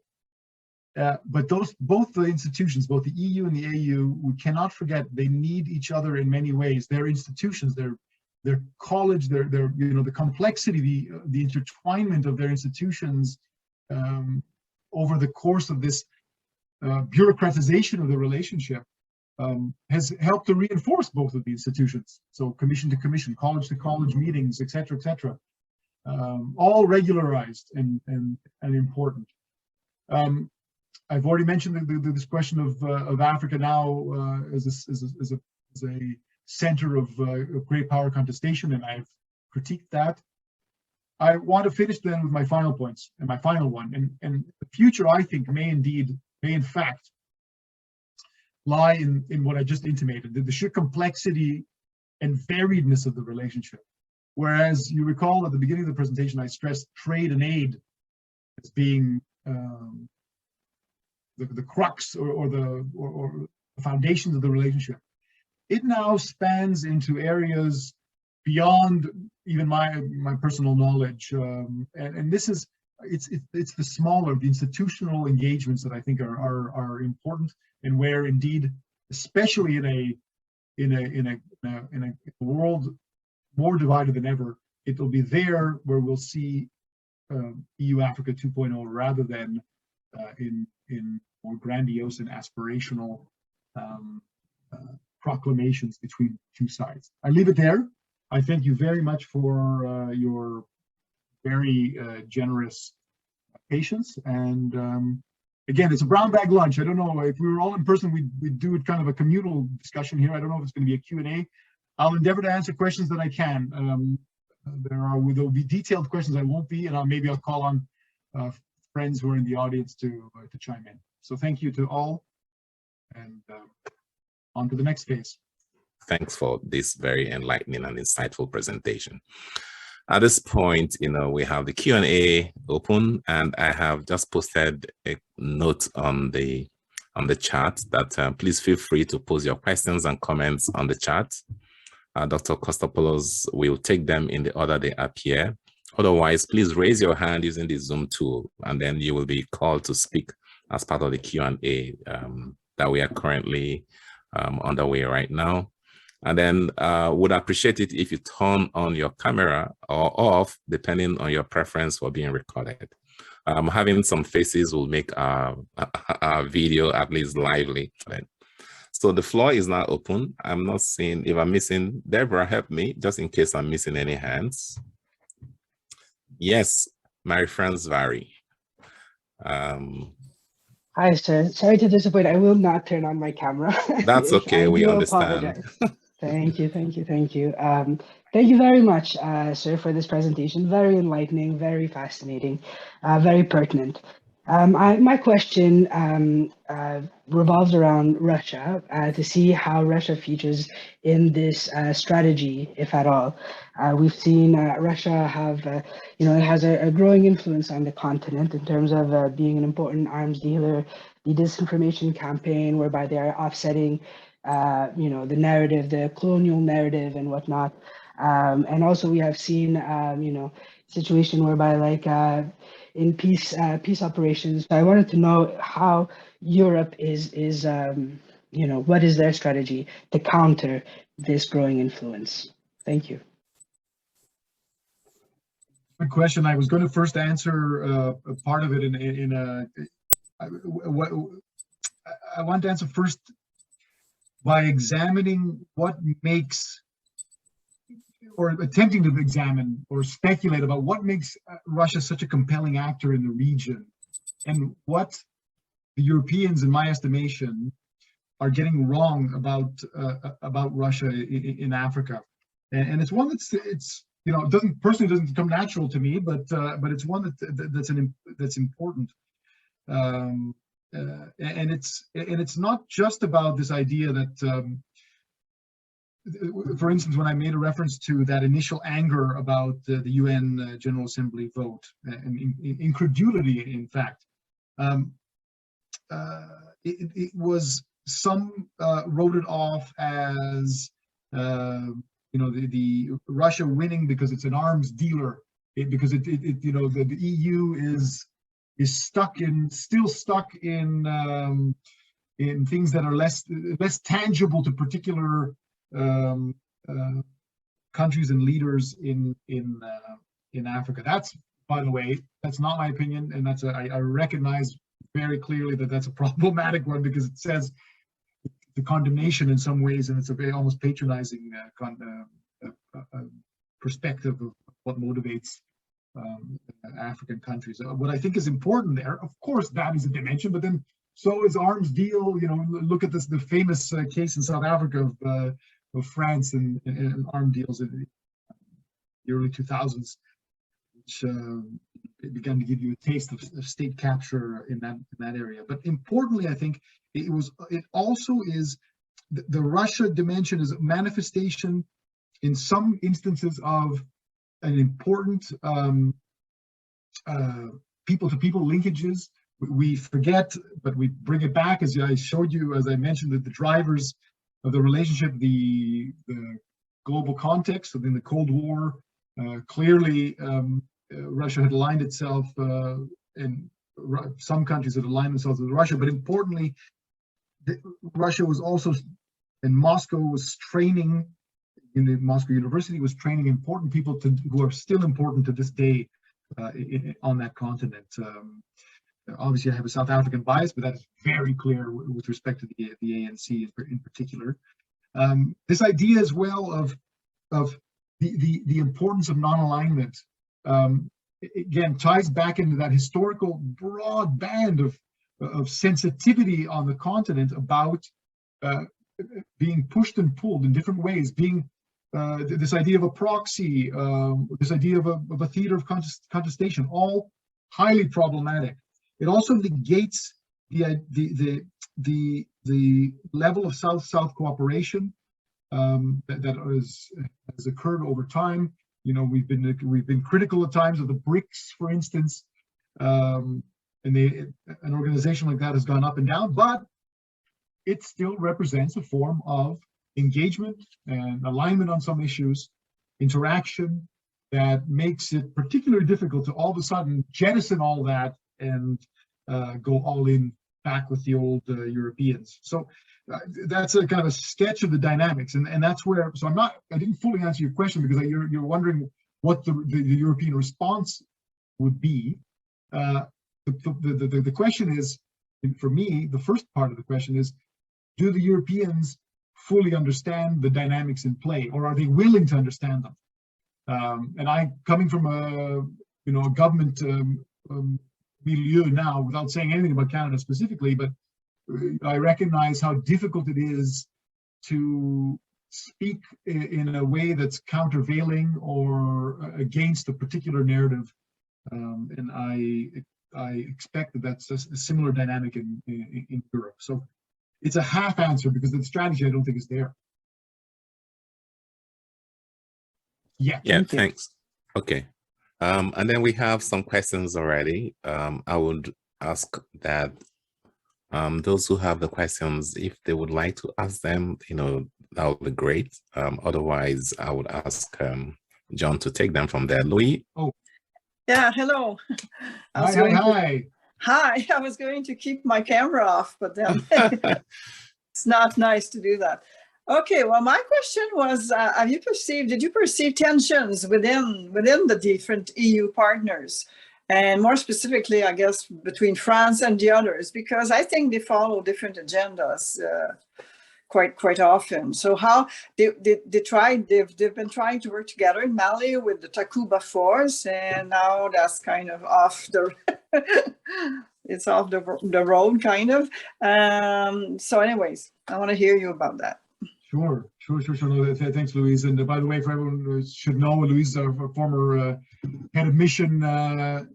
But both the institutions, both the EU and the AU, we cannot forget they need each other in many ways. Their institutions, their college, their the complexity, the intertwinement of their institutions over the course of this bureaucratization of the relationship has helped to reinforce both of the institutions. So commission to commission, college to college meetings, etc., etc., all regularized and important. I've already mentioned this question of Africa now as a center of great power contestation, and I've critiqued that. I want to finish then with my final points and my final one. And the future, I think, may in fact lie in what I just intimated, the sheer complexity and variedness of the relationship. Whereas you recall at the beginning of the presentation, I stressed trade and aid as being the crux or the foundations of the relationship. It now spans into areas beyond even my personal knowledge, and this is it's the smaller, the institutional engagements that I think are important, and where indeed, especially in a world more divided than ever, it will be there where we'll see EU Africa 2.0 rather than in more grandiose and aspirational proclamations between two sides. I leave it there. I thank you very much for your very generous patience. And again, it's a brown bag lunch. I don't know if we were all in person, we'd do it kind of a communal discussion here. I don't know if it's going to be a Q&A. I'll endeavor to answer questions that I can. There'll be detailed questions I won't be, and maybe I'll call on friends who are in the audience to chime in. So thank you to all, and on to the next phase. Thanks for this very enlightening and insightful presentation. At this point, we have the Q&A open, and I have just posted a note on the chat that please feel free to post your questions and comments on the chat. Dr. Kostopoulos will take them in the order they appear. Otherwise, please raise your hand using the Zoom tool, and then you will be called to speak as part of the Q&A that we are currently underway right now. And then would appreciate it if you turn on your camera or off, depending on your preference for being recorded. Having some faces will make our video at least lively. Right? So the floor is now open. I'm not seeing, if I'm missing, Deborah, help me, just in case I'm missing any hands. Yes, Marie-France Vary. Hi, sir. Sorry to disappoint. I will not turn on my camera. That's okay. We understand. Apologize. Thank you. Thank you very much, sir, for this presentation. Very enlightening, very fascinating, very pertinent. My question revolves around Russia, to see how Russia features in this strategy, if at all. We've seen Russia have, it has a growing influence on the continent in terms of being an important arms dealer, the disinformation campaign whereby they are offsetting, the narrative, the colonial narrative and whatnot. And also we have seen, situation whereby like, in peace operations. So I wanted to know how Europe is what is their strategy to counter this growing influence? Thank you. Good question. I was going to first answer a part of it I want to answer first by examining what makes or attempting to examine or speculate about what makes Russia such a compelling actor in the region, and what the Europeans, in my estimation, are getting wrong about Russia in Africa. And it's one that's, you know, doesn't come natural to me, but it's one that's important. And it's not just about this idea that, for instance, when I made a reference to that initial anger about the UN General Assembly vote and incredulity, in fact, it was, some wrote it off as you know, the Russia winning because it's an arms dealer, because it you know, the EU is still stuck in things that are less tangible to particular countries and leaders in Africa. That's, by the way, that's not my opinion, and that's I recognize very clearly that that's a problematic one, because it says the condemnation in some ways, and it's a very almost patronizing perspective of what motivates African countries. What I think is important there, of course, that is a dimension, but then so is arms deal. You know, look at the famous case in South Africa of France and arms deals in the early 2000s, which it began to give you a taste of state capture in that area. But importantly, I think it also is the Russia dimension is a manifestation in some instances of an important people-to-people linkages. We forget, but we bring it back, as I showed you, as I mentioned, that the drivers of the relationship, the global context within the Cold War, clearly Russia had aligned itself, and some countries had aligned themselves with Russia, but importantly, Russia was also, and Moscow was training, in the Moscow University was training important people who are still important to this day on that continent. Obviously, I have a South African bias, but that's very clear with respect to the ANC in particular. This idea as well of the importance of non-alignment, again, ties back into that historical broad band of sensitivity on the continent about being pushed and pulled in different ways, being this idea of a proxy, this idea of a theater of contestation, all highly problematic. It also negates the level of South-South cooperation that has occurred over time. You know, we've been critical at times of the BRICS, for instance, and an organization like that has gone up and down, but it still represents a form of engagement and alignment on some issues, interaction, that makes it particularly difficult to all of a sudden jettison all that and go all in back with the old Europeans. So that's a kind of a sketch of the dynamics, and that's where. So I didn't fully answer your question, because you're wondering what the European response would be. The question is, for me, the first part of the question is, do the Europeans fully understand the dynamics in play, or are they willing to understand them? And coming from a government milieu now, without saying anything about Canada specifically, but I recognize how difficult it is to speak in a way that's countervailing or against a particular narrative, and I expect that that's a similar dynamic in Europe. So it's a half answer, because the strategy I don't think is there. Yeah. Thanks. Okay. And then we have some questions already. I would ask that those who have the questions, if they would like to ask them, that would be great. Otherwise, I would ask John to take them from there. Louis? Oh. Yeah, hello. Hi. Hi, I was going to keep my camera off, but then it's not nice to do that. Okay, well, my question was, did you perceive tensions within the different EU partners? And more specifically, I guess, between France and the others, because I think they follow different agendas quite often. So how they've been trying to work together in Mali with the Takuba force, and now that's kind of off the it's off the road, kind of. So anyways, I want to hear you about that. Sure. No, thanks, Louise. And by the way, for everyone who should know, Louise is a former head of mission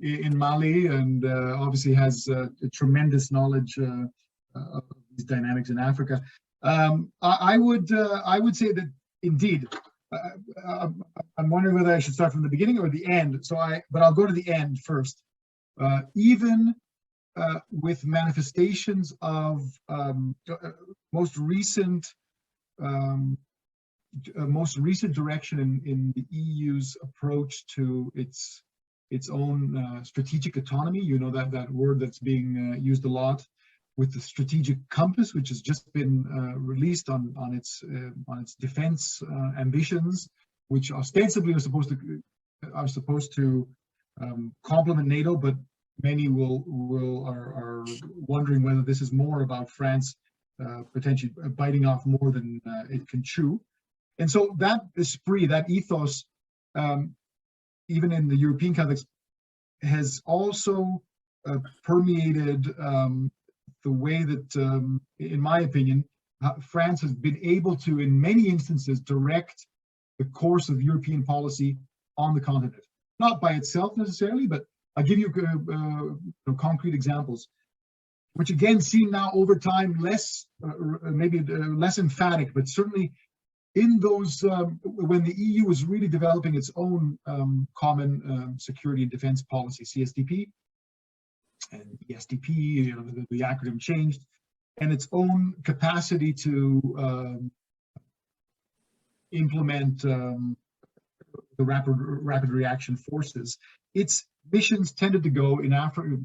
in Mali, and obviously has a tremendous knowledge of these dynamics in Africa. I would say that indeed. I'm wondering whether I should start from the beginning or the end. But I'll go to the end first. Even with manifestations of most recent direction in the EU's approach to its own strategic autonomy. You know, that word that's being used a lot, with the strategic compass, which has just been released on its defense ambitions, which ostensibly are supposed to complement NATO, but many are wondering whether this is more about France potentially biting off more than it can chew. And so that esprit, that ethos, even in the European context, has also permeated the way that, in my opinion, France has been able to, in many instances, direct the course of European policy on the continent. Not by itself necessarily, but I'll give you concrete examples, which again seem now over time less, maybe less emphatic, but certainly in those, when the EU was really developing its own common security and defense policy, CSDP, and SDP, you know, the acronym changed, and its own capacity to implement the rapid reaction forces. Its missions tended to go in Africa,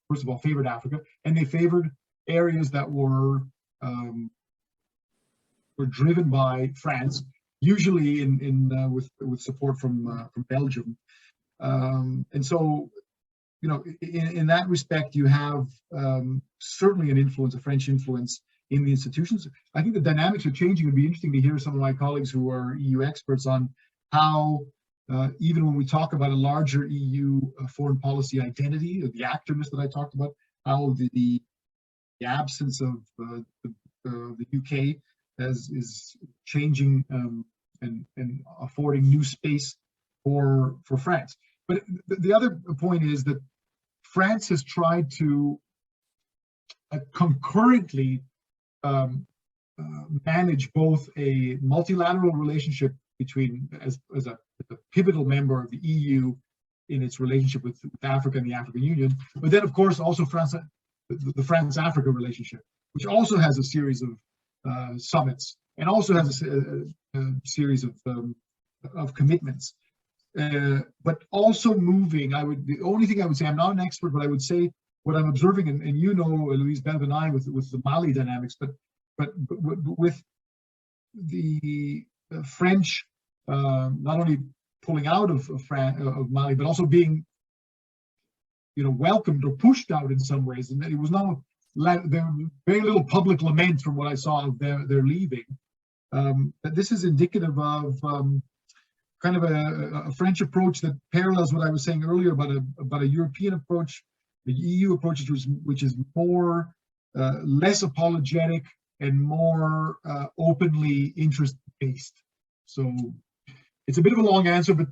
first of all, favored Africa, and they favored areas that were driven by France, usually with support from Belgium, and so, you know, in that respect, you have certainly an influence, a French influence in the institutions. I think the dynamics are changing. It would be interesting to hear some of my colleagues who are EU experts on how, even when we talk about a larger EU foreign policy identity, the activeness that I talked about, how the absence of the UK is changing and affording new space for France. But the other point is that France has tried to concurrently manage both a multilateral relationship between, as a pivotal member of the EU in its relationship with Africa and the African Union, but then of course also the France-Africa relationship, which also has a series of summits and also has a series of commitments. But also moving, the only thing I would say, I'm not an expert, but I would say what I'm observing, and you know, Louise, better than I, with the Mali dynamics, but with the French not only pulling out of Mali, but also being, you know, welcomed or pushed out in some ways, and it was not there was very little public lament from what I saw of their leaving. But this is indicative of kind of a French approach that parallels what I was saying earlier about a European approach, the EU approach, which is more less apologetic and more openly interest-based. So it's a bit of a long answer, but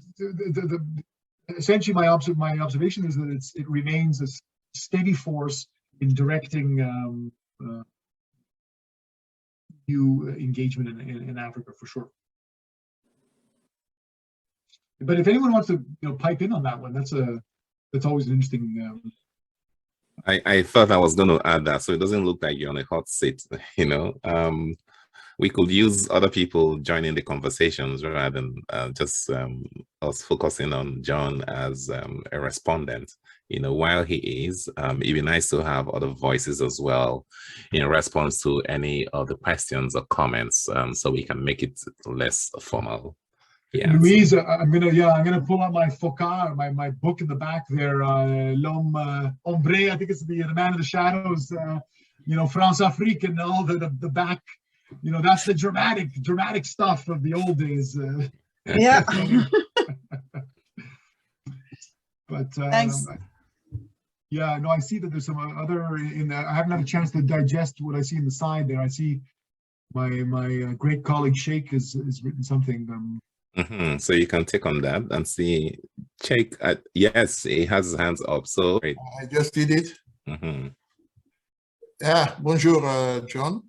essentially my observation is that it remains a steady force in directing EU engagement in Africa, for sure. But if anyone wants to, you know, pipe in on that one, that's always an interesting. I thought I was going to add that, so it doesn't look like you're on a hot seat. You know, we could use other people joining the conversations rather than just us focusing on John as a respondent. You know, while he is, it'd be nice to have other voices as well in response to any of the questions or comments, so we can make it less formal. Yeah, Louise, I'm gonna pull out my Foucault, my book in the back there, L'Homme Ombre. I think it's the Man of the Shadows. You know, France Afrique, and all the back you know, that's the dramatic stuff of the old days. Yeah. But Thanks. yeah, no, I see that there's some other I haven't had a chance to digest what I see in the side there. I see my great colleague Sheikh has written something. So you can take on that and see. Check. Yes, he has his hands up. So I just did it. Yeah, bonjour, John.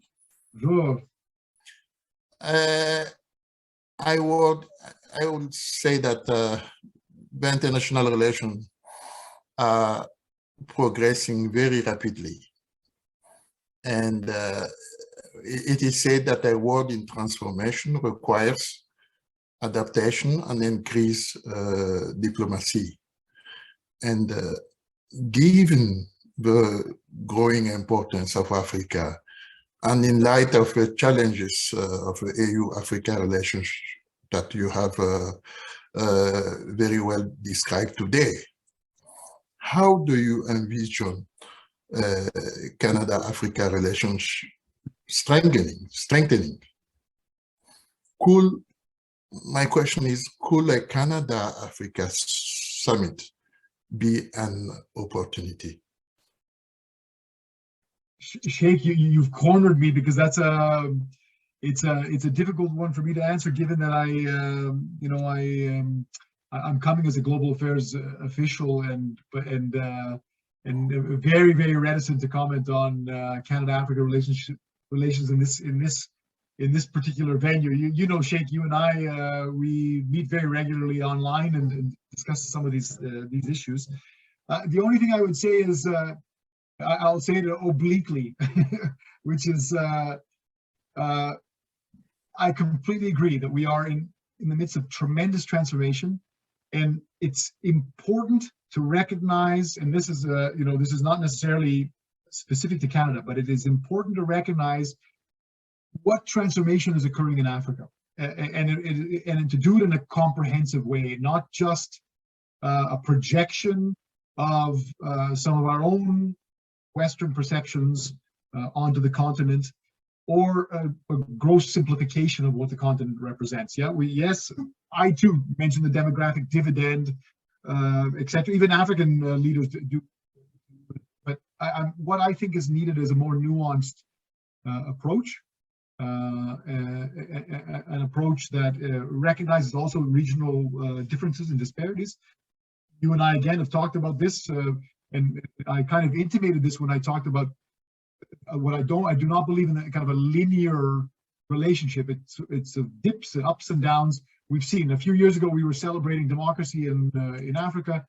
Bonjour. I would say that the international relations are progressing very rapidly. And it is said that a world in transformation requires adaptation and increased diplomacy. And given the growing importance of Africa, and in light of the challenges of the EU-Africa relationship that you have very well described today, how do you envision Canada-Africa relations strengthening? My question is, could a Canada-Africa summit be an opportunity? Sheikh, you've cornered me, because that's it's a difficult one for me to answer, given that I'm coming as a global affairs official and very, very reticent to comment on Canada-Africa relations in this particular venue. You know, Sheikh, you and I we meet very regularly online and discuss some of these issues. The only thing I would say is I'll say it obliquely, which is I completely agree that we are in the midst of tremendous transformation, and it's important to recognize, and this is this is not necessarily specific to Canada, but it is important to recognize what transformation is occurring in Africa, and to do it in a comprehensive way, not just a projection of some of our own Western perceptions onto the continent, or a gross simplification of what the continent represents. Yeah, yes, I too mentioned the demographic dividend, etc. Even African leaders do, but what I think is needed is a more nuanced approach, an approach that recognizes also regional differences and disparities. You and I again have talked about this, and I kind of intimated this when I talked about what I do not believe in that kind of a linear relationship. It's dips and ups and downs. We've seen a few years ago we were celebrating democracy in Africa.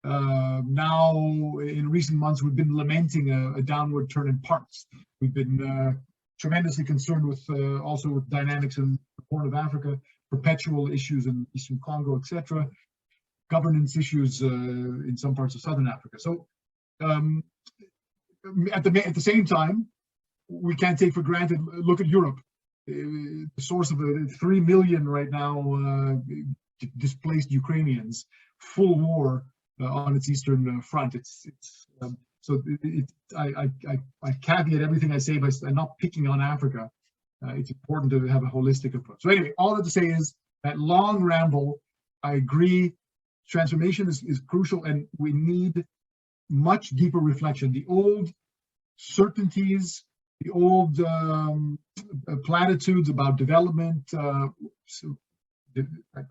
Now in recent months we've been lamenting a downward turn in parts. We've been tremendously concerned with also with dynamics in the Horn of Africa, perpetual issues in Eastern Congo, etc. Governance issues in some parts of Southern Africa. So at the same time, we can't take for granted. Look at Europe, the source of 3 million right now displaced Ukrainians, full war on its eastern front. I caveat everything I say by not picking on Africa. It's important to have a holistic approach. So anyway, all that to say is that long ramble, I agree, transformation is crucial, and we need much deeper reflection. The old certainties, the old platitudes about development, I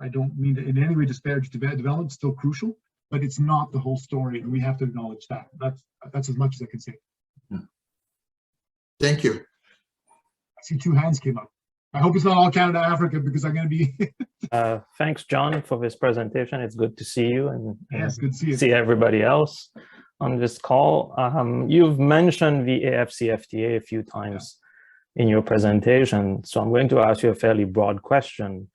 don't mean to in any way disparage development, it's still crucial, but it's not the whole story, and we have to acknowledge that. That's as much as I can say. Thank you. I see 2 hands came up. I hope it's not all Canada, Africa, because I'm going to be. Thanks, John, for this presentation. It's good to see you and Yes, good to see you. See everybody else on this call. You've mentioned the AFCFTA a few times in your presentation, so I'm going to ask you a fairly broad question,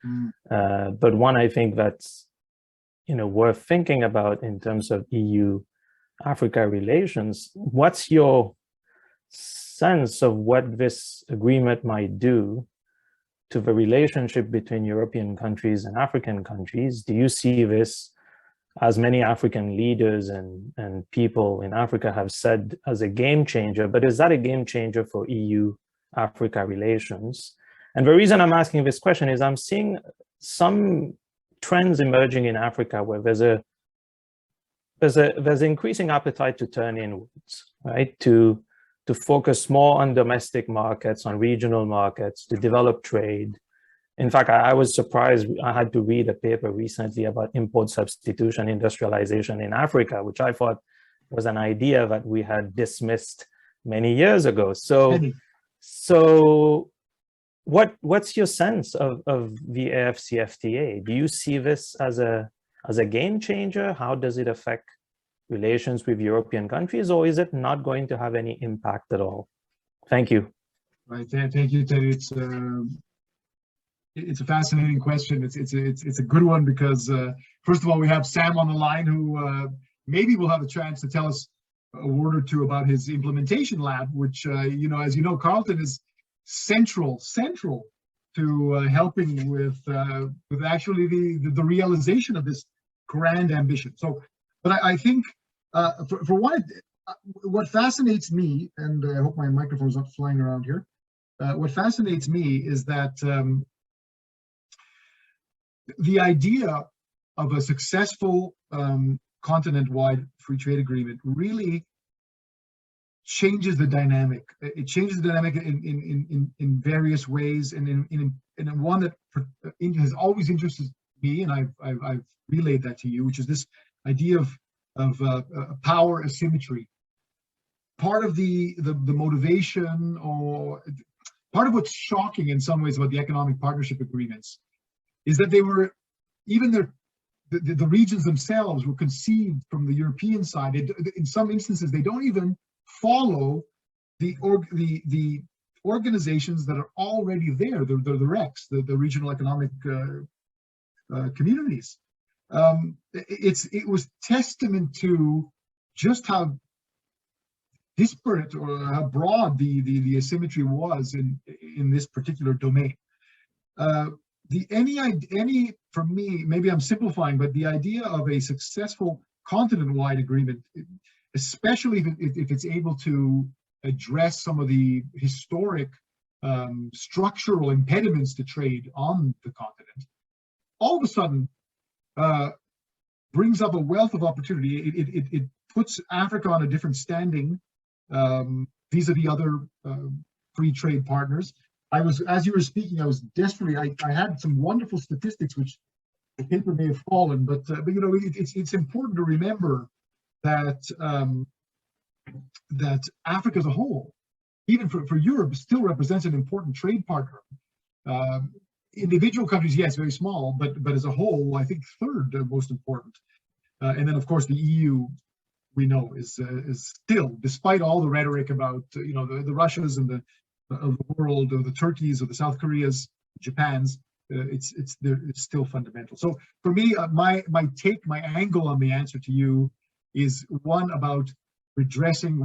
but one I think that's worth thinking about in terms of EU-Africa relations. What's your sense of what this agreement might do to the relationship between European countries and African countries? Do you see this, as many African leaders and people in Africa have said, as a game changer? But is that a game changer for EU Africa relations. And the reason I'm asking this question is I'm seeing some trends emerging in Africa where there's increasing appetite to turn inwards, right? To focus more on domestic markets, on regional markets, to develop trade. In fact, I was surprised. I had to read a paper recently about import substitution industrialization in Africa, which I thought was an idea that we had dismissed many years ago. So what's your sense of the AFCFTA? Do you see this as a game changer? How does it affect relations with European countries, or is it not going to have any impact at all? Thank you. Right, thank you, Teddy. It's a fascinating question. It's a good one because first of all, we have Sam on the line who maybe will have a chance to tell us a word or two about his implementation lab, which as you know, Carlton is central to helping with actually the realization of this grand ambition. So, but I think for one, what fascinates me, and I hope my microphone's not flying around here. What fascinates me is that the idea of a successful continent-wide free trade agreement really changes the dynamic. It changes the dynamic in various ways, and in one that has always interested me, and I've relayed that to you, which is this idea of power asymmetry. Part of the motivation, or part of what's shocking in some ways about the economic partnership agreements, is that they were, even the regions themselves were conceived from the European side. In some instances, they don't even follow the organizations that are already there, the RECs, the regional economic communities. It was testament to just how disparate or how broad the asymmetry was in this particular domain. For me, maybe I'm simplifying, but the idea of a successful continent-wide agreement, especially if it's able to address some of the historic structural impediments to trade on the continent, all of a sudden brings up a wealth of opportunity. It puts Africa on a different standing vis-a-vis other free trade partners. As you were speaking, I was desperately, I had some wonderful statistics, which the paper may have fallen, but you know, it's important to remember that that Africa as a whole, even for Europe, still represents an important trade partner. Individual countries, yes, very small, but as a whole, I think third most important. And then, of course, the EU, we know, is still, despite all the rhetoric about you know the Russias and the world, or the Turkeys, or the South Koreas, Japans, it's still fundamental. So for me, my angle on the answer to you is one about redressing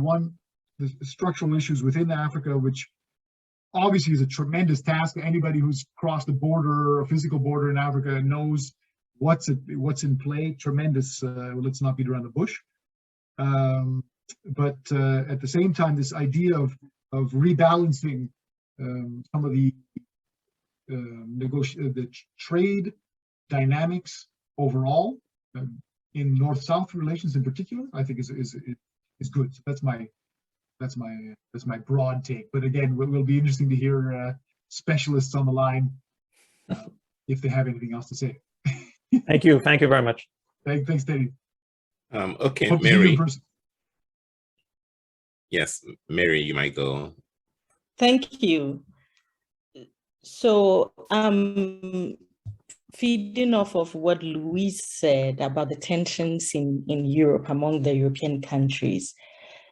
the structural issues within Africa, which obviously is a tremendous task. Anybody who's crossed a border, a physical border in Africa, knows what's in play. Tremendous. Let's not beat around the bush. But at the same time, this idea of rebalancing some of the trade dynamics overall in North-South relations in particular, I think is good. So that's my broad take. But again, it will be interesting to hear specialists on the line if they have anything else to say. Thank you very much. Thanks, Teddy. Okay, Hope Mary. Yes, Mary, you might go. Thank you. So feeding off of what Louise said about the tensions in Europe among the European countries.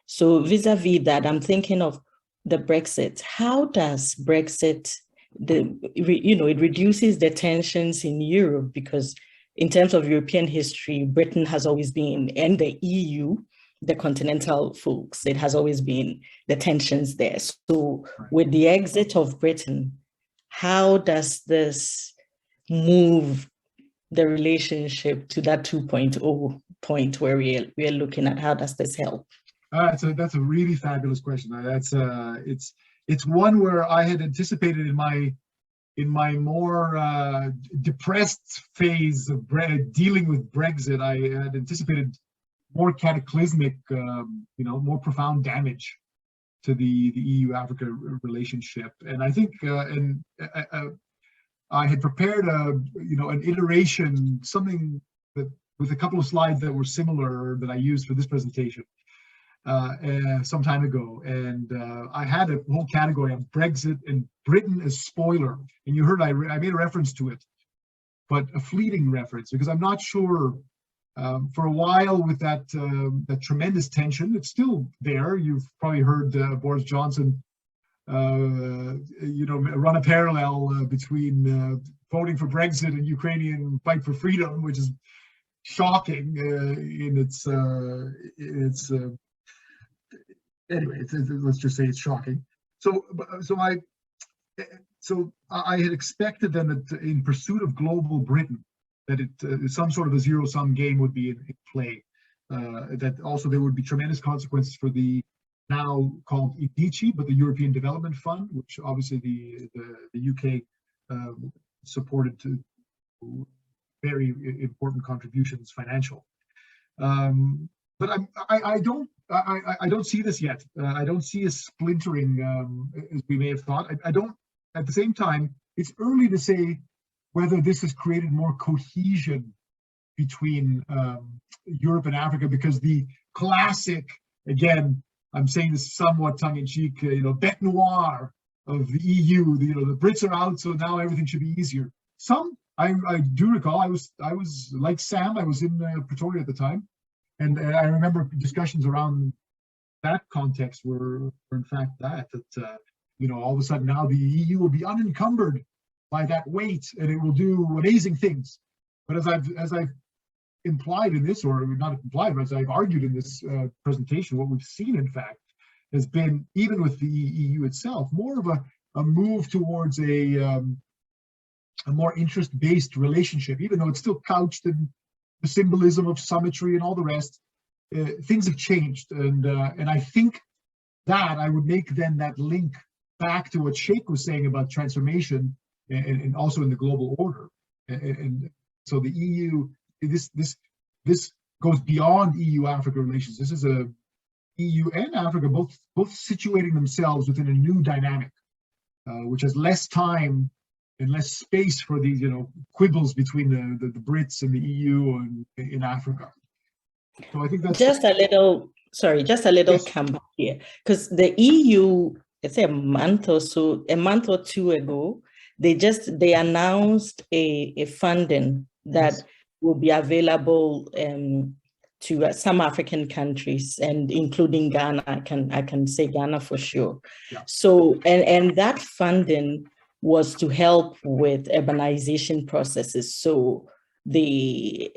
So vis-a-vis that, I'm thinking of the Brexit. How does Brexit, it reduces the tensions in Europe, because in terms of European history, Britain has always been, and the EU, the continental folks, it has always been the tensions there. So with the exit of Britain, how does this move the relationship to that 2.0 point where we are looking at? How does this help? That's a really fabulous question. it's one where I had anticipated in my more depressed phase of dealing with Brexit, I had anticipated more cataclysmic, more profound damage to the EU-Africa relationship. And I think, I had prepared an iteration, something that with a couple of slides that were similar that I used for this presentation some time ago. And I had a whole category on Brexit and Britain as spoiler. And you heard I made a reference to it, but a fleeting reference, because I'm not sure. For a while with that tremendous tension, it's still there. You've probably heard Boris Johnson, run a parallel between voting for Brexit and Ukrainian fight for freedom, which is shocking let's just say it's shocking. So I had expected then that in pursuit of global Britain, that some sort of a zero-sum game would be in play. That also there would be tremendous consequences for the now called IDICI, but the European Development Fund, which obviously the UK supported to very important contributions, financial. But I don't see this yet. I don't see a splintering as we may have thought. I don't. At the same time, it's early to say whether this has created more cohesion between Europe and Africa, because the classic, again, I'm saying this somewhat tongue-in-cheek, bête noire of the EU, the Brits are out, so now everything should be easier. I do recall, I was like Sam, I was in Pretoria at the time, and I remember discussions around that context were in fact that all of a sudden now the EU will be unencumbered by that weight, and it will do amazing things. But as I've implied in this, or not implied, but as I've argued in this presentation, what we've seen, in fact, has been, even with the EU itself, more of a move towards a more interest-based relationship, even though it's still couched in the symbolism of symmetry and all the rest. Things have changed, and I think that I would make then that link back to what Sheikh was saying about transformation, and also in the global order. And so the EU, this goes beyond EU-Africa relations. This is a EU and Africa both situating themselves within a new dynamic, which has less time and less space for these quibbles between the Brits and the EU and in Africa. So I think that's just a little yes. comeback here, because the EU, let's say a month or two ago, they announced a funding that Yes. will be available to some African countries, and including Ghana. I can say Ghana for sure. Yeah. So and that funding was to help with urbanization processes. So the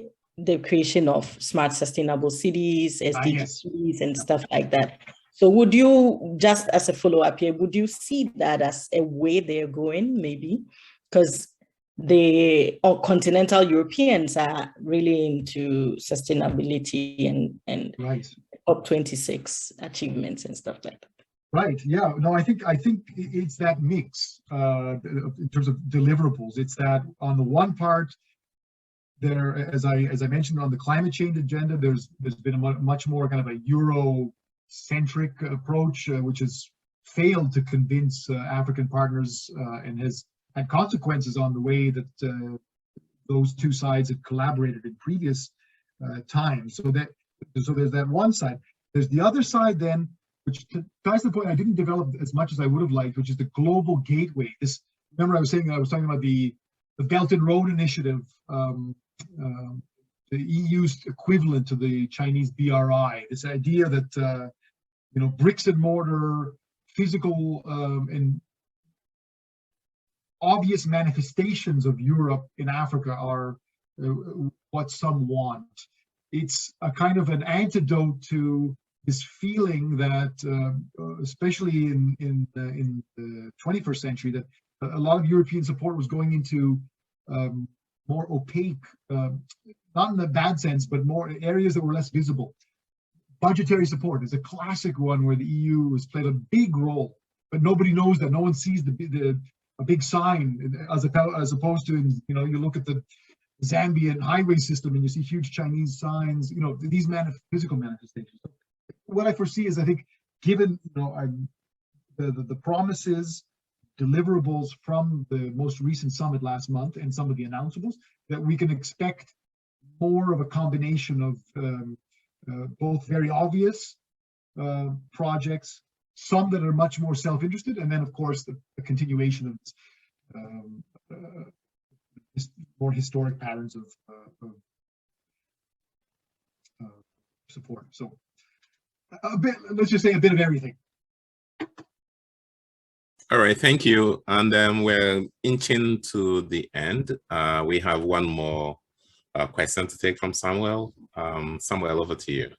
creation of smart sustainable cities, SDGs, and stuff like that. So would you, just as a follow-up here, would you see that as a way they're going, maybe? Because the continental Europeans are really into sustainability and Right. COP26 achievements and stuff like that. Right. Yeah. No, I think it's that mix in terms of deliverables. It's that on the one part, there, as I mentioned, on the climate change agenda, there's been a much more kind of a Euro-centric approach, which has failed to convince African partners and has had consequences on the way that those two sides had collaborated in previous times. So there's that one side. There's the other side then, which ties to the point I didn't develop as much as I would have liked, which is the global gateway. Remember I was talking about the Belt and Road Initiative, the EU's equivalent to the Chinese BRI. This idea that bricks and mortar, physical and obvious manifestations of Europe in Africa are what some want. It's a kind of an antidote to this feeling that, especially in the 21st century, that a lot of European support was going into more opaque, not in a bad sense, but more areas that were less visible. Budgetary support is a classic one where the EU has played a big role but nobody knows that. No one sees a big sign as opposed to, you know, you look at the Zambian highway system and you see huge Chinese signs, you know, these physical manifestations. What I foresee is, I think, given, you know, the promises, deliverables from the most recent summit last month and some of the announceables, that we can expect more of a combination of both very obvious projects, some that are much more self-interested, and then of course the continuation of this more historic patterns of support. So a bit, let's just say a bit of everything. All right, thank you. And then we're inching to the end. We have one more question to take from Samuel. Samuel, over to you.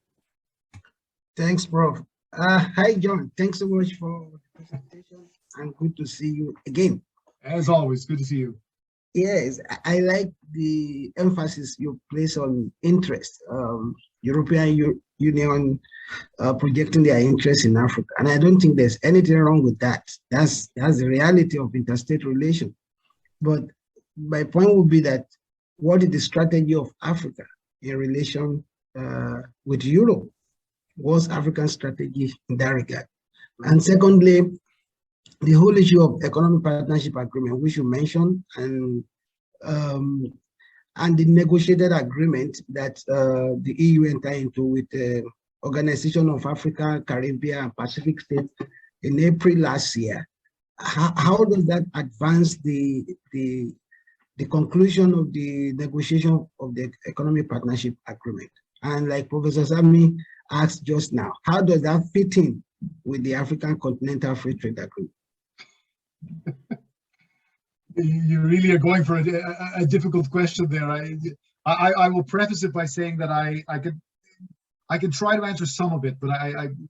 Thanks, Prof. Hi, John. Thanks so much for the presentation, and good to see you again. As always, good to see you. Yes, I like the emphasis you place on interest. European Union projecting their interest in Africa, and I don't think there's anything wrong with that. That's the reality of interstate relation. But my point would be that what is the strategy of Africa in relation with Europe? What's African strategy in that regard? And secondly, the whole issue of economic partnership agreement, which you mentioned, and the negotiated agreement that the EU entered into with the Organization of Africa, Caribbean, and Pacific States in April last year. How does that advance the conclusion of the negotiation of the economic partnership agreement? And like Professor Sami asked just now, how does that fit in with the African Continental Free Trade Agreement? You really are going for a difficult question there. I will preface it by saying that I can try to answer some of it, but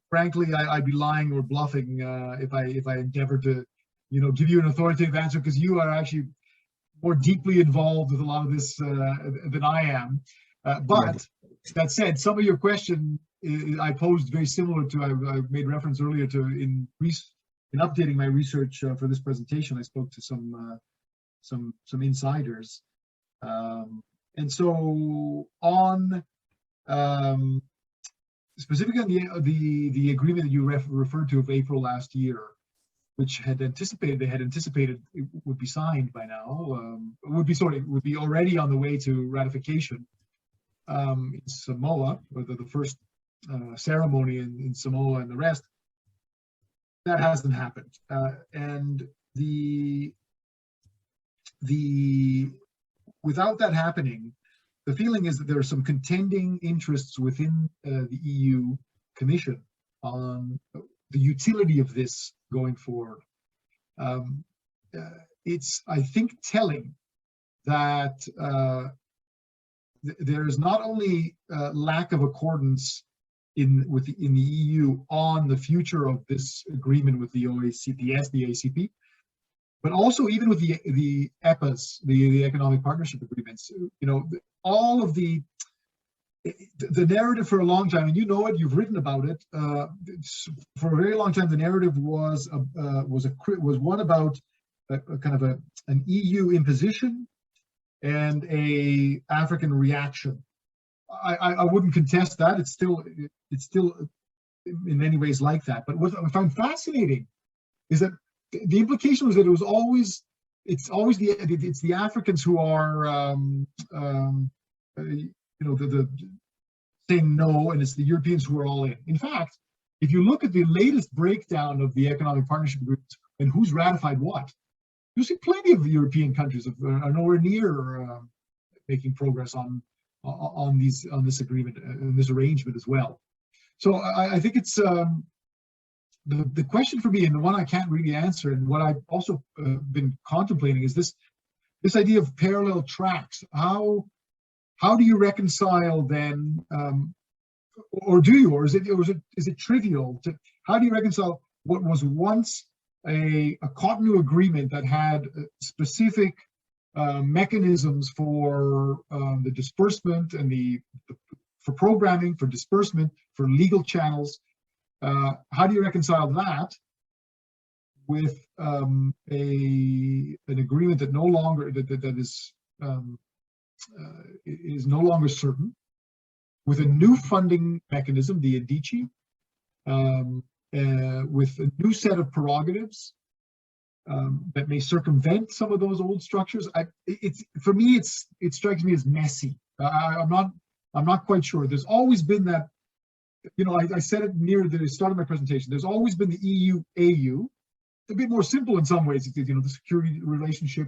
frankly I'd be lying or bluffing if I endeavor to, you know, give you an authoritative answer, because you are actually more deeply involved with a lot of this than I am. But that said, some of your question I posed very similar to, I made reference earlier to in updating my research for this presentation. I spoke to some insiders, and so on specifically on the agreement that you referred to of April last year, which they had anticipated it would be signed by now, would be already on the way to ratification in Samoa, or the first ceremony in Samoa and the rest. That hasn't happened, and without that happening, the feeling is that there are some contending interests within the EU Commission on the utility of this going forward. It's, I think, telling that there is not only lack of accordance in the EU on the future of this agreement with the OACPS, the ACP, but also even with the EPAs, the economic partnership agreements. You know, all of the narrative for a long time, and you know it, you've written about it. For a very long time, the narrative was one about a kind of an EU imposition and a African reaction. I wouldn't contest that. It's still in many ways like that. But what I find fascinating is that the implication was that it's always the Africans who are you know, the saying no, and it's the Europeans who are all in. In fact, if you look at the latest breakdown of the economic partnership agreements and who's ratified what, you'll see plenty of the European countries are nowhere near making progress on this agreement and this arrangement as well. So I think it's the question for me, and the one I can't really answer, and what I've also been contemplating, is this idea of parallel tracks. How do you reconcile then, or do you, or is it trivial to, how do you reconcile what was once a Cotonou agreement that had specific mechanisms for the disbursement and for programming, for disbursement, for legal channels? How do you reconcile that with an agreement that no longer is no longer certain, with a new funding mechanism, the Adichie, with a new set of prerogatives that may circumvent some of those old structures. For me, it strikes me as messy. I'm not quite sure. There's always been that, you know, I said it near the start of my presentation. There's always been the EU-AU, a bit more simple in some ways. You know, the security relationship,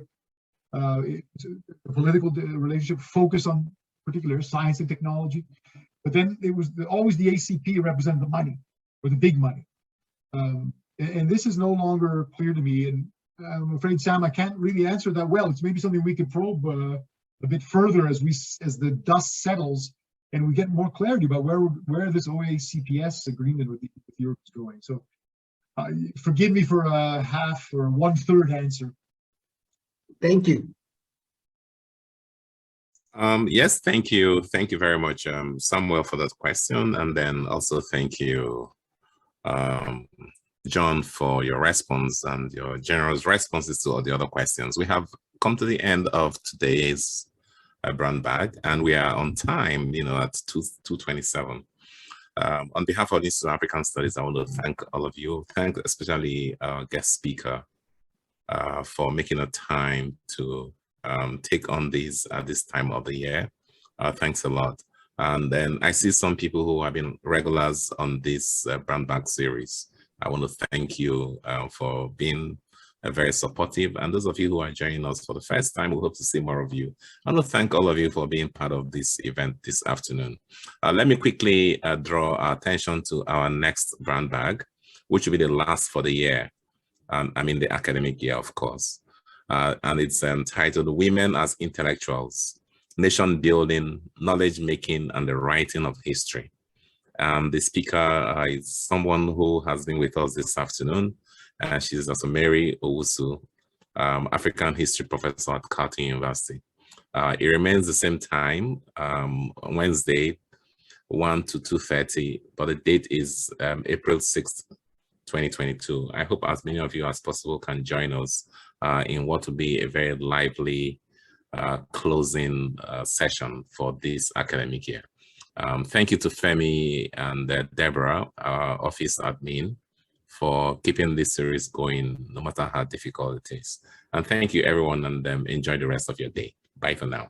the political relationship, focus on particular science and technology. But then it was always the ACP represented the money, or the big money. And this is no longer clear to me. And I'm afraid, Sam, I can't really answer that well. It's maybe something we could probe a bit further as the dust settles and we get more clarity about where this OACPS agreement with Europe is going. So forgive me for a half or 1/3 answer. Thank you. Yes, thank you. Thank you very much, Samuel, for that question. And then also thank you, John, for your response and your generous responses to all the other questions. We have come to the end of today's brown bag, and we are on time, you know, at 2:27. On behalf of the Institute of African Studies, I want to thank all of you, thank especially our guest speaker for making a time to take on these at this time of the year. Thanks a lot. And then I see some people who have been regulars on this brown bag series. I want to thank you for being very supportive. And those of you who are joining us for the first time, we hope to see more of you. I want to thank all of you for being part of this event this afternoon. Let me quickly draw our attention to our next brown bag, which will be the last for the year. I mean the academic year, of course. And it's entitled Women as Intellectuals, Nation Building, Knowledge Making, and the Writing of History. The speaker is someone who has been with us this afternoon. She's also Mary Owusu, African History Professor at Carleton University. It remains the same time, Wednesday, 1 to 2:30, but the date is April 6th, 2022. I hope as many of you as possible can join us in what will be a very lively closing session for this academic year. Thank you to Femi and Deborah, our office admin, for keeping this series going no matter how difficult it is. And thank you everyone, and enjoy the rest of your day. Bye for now.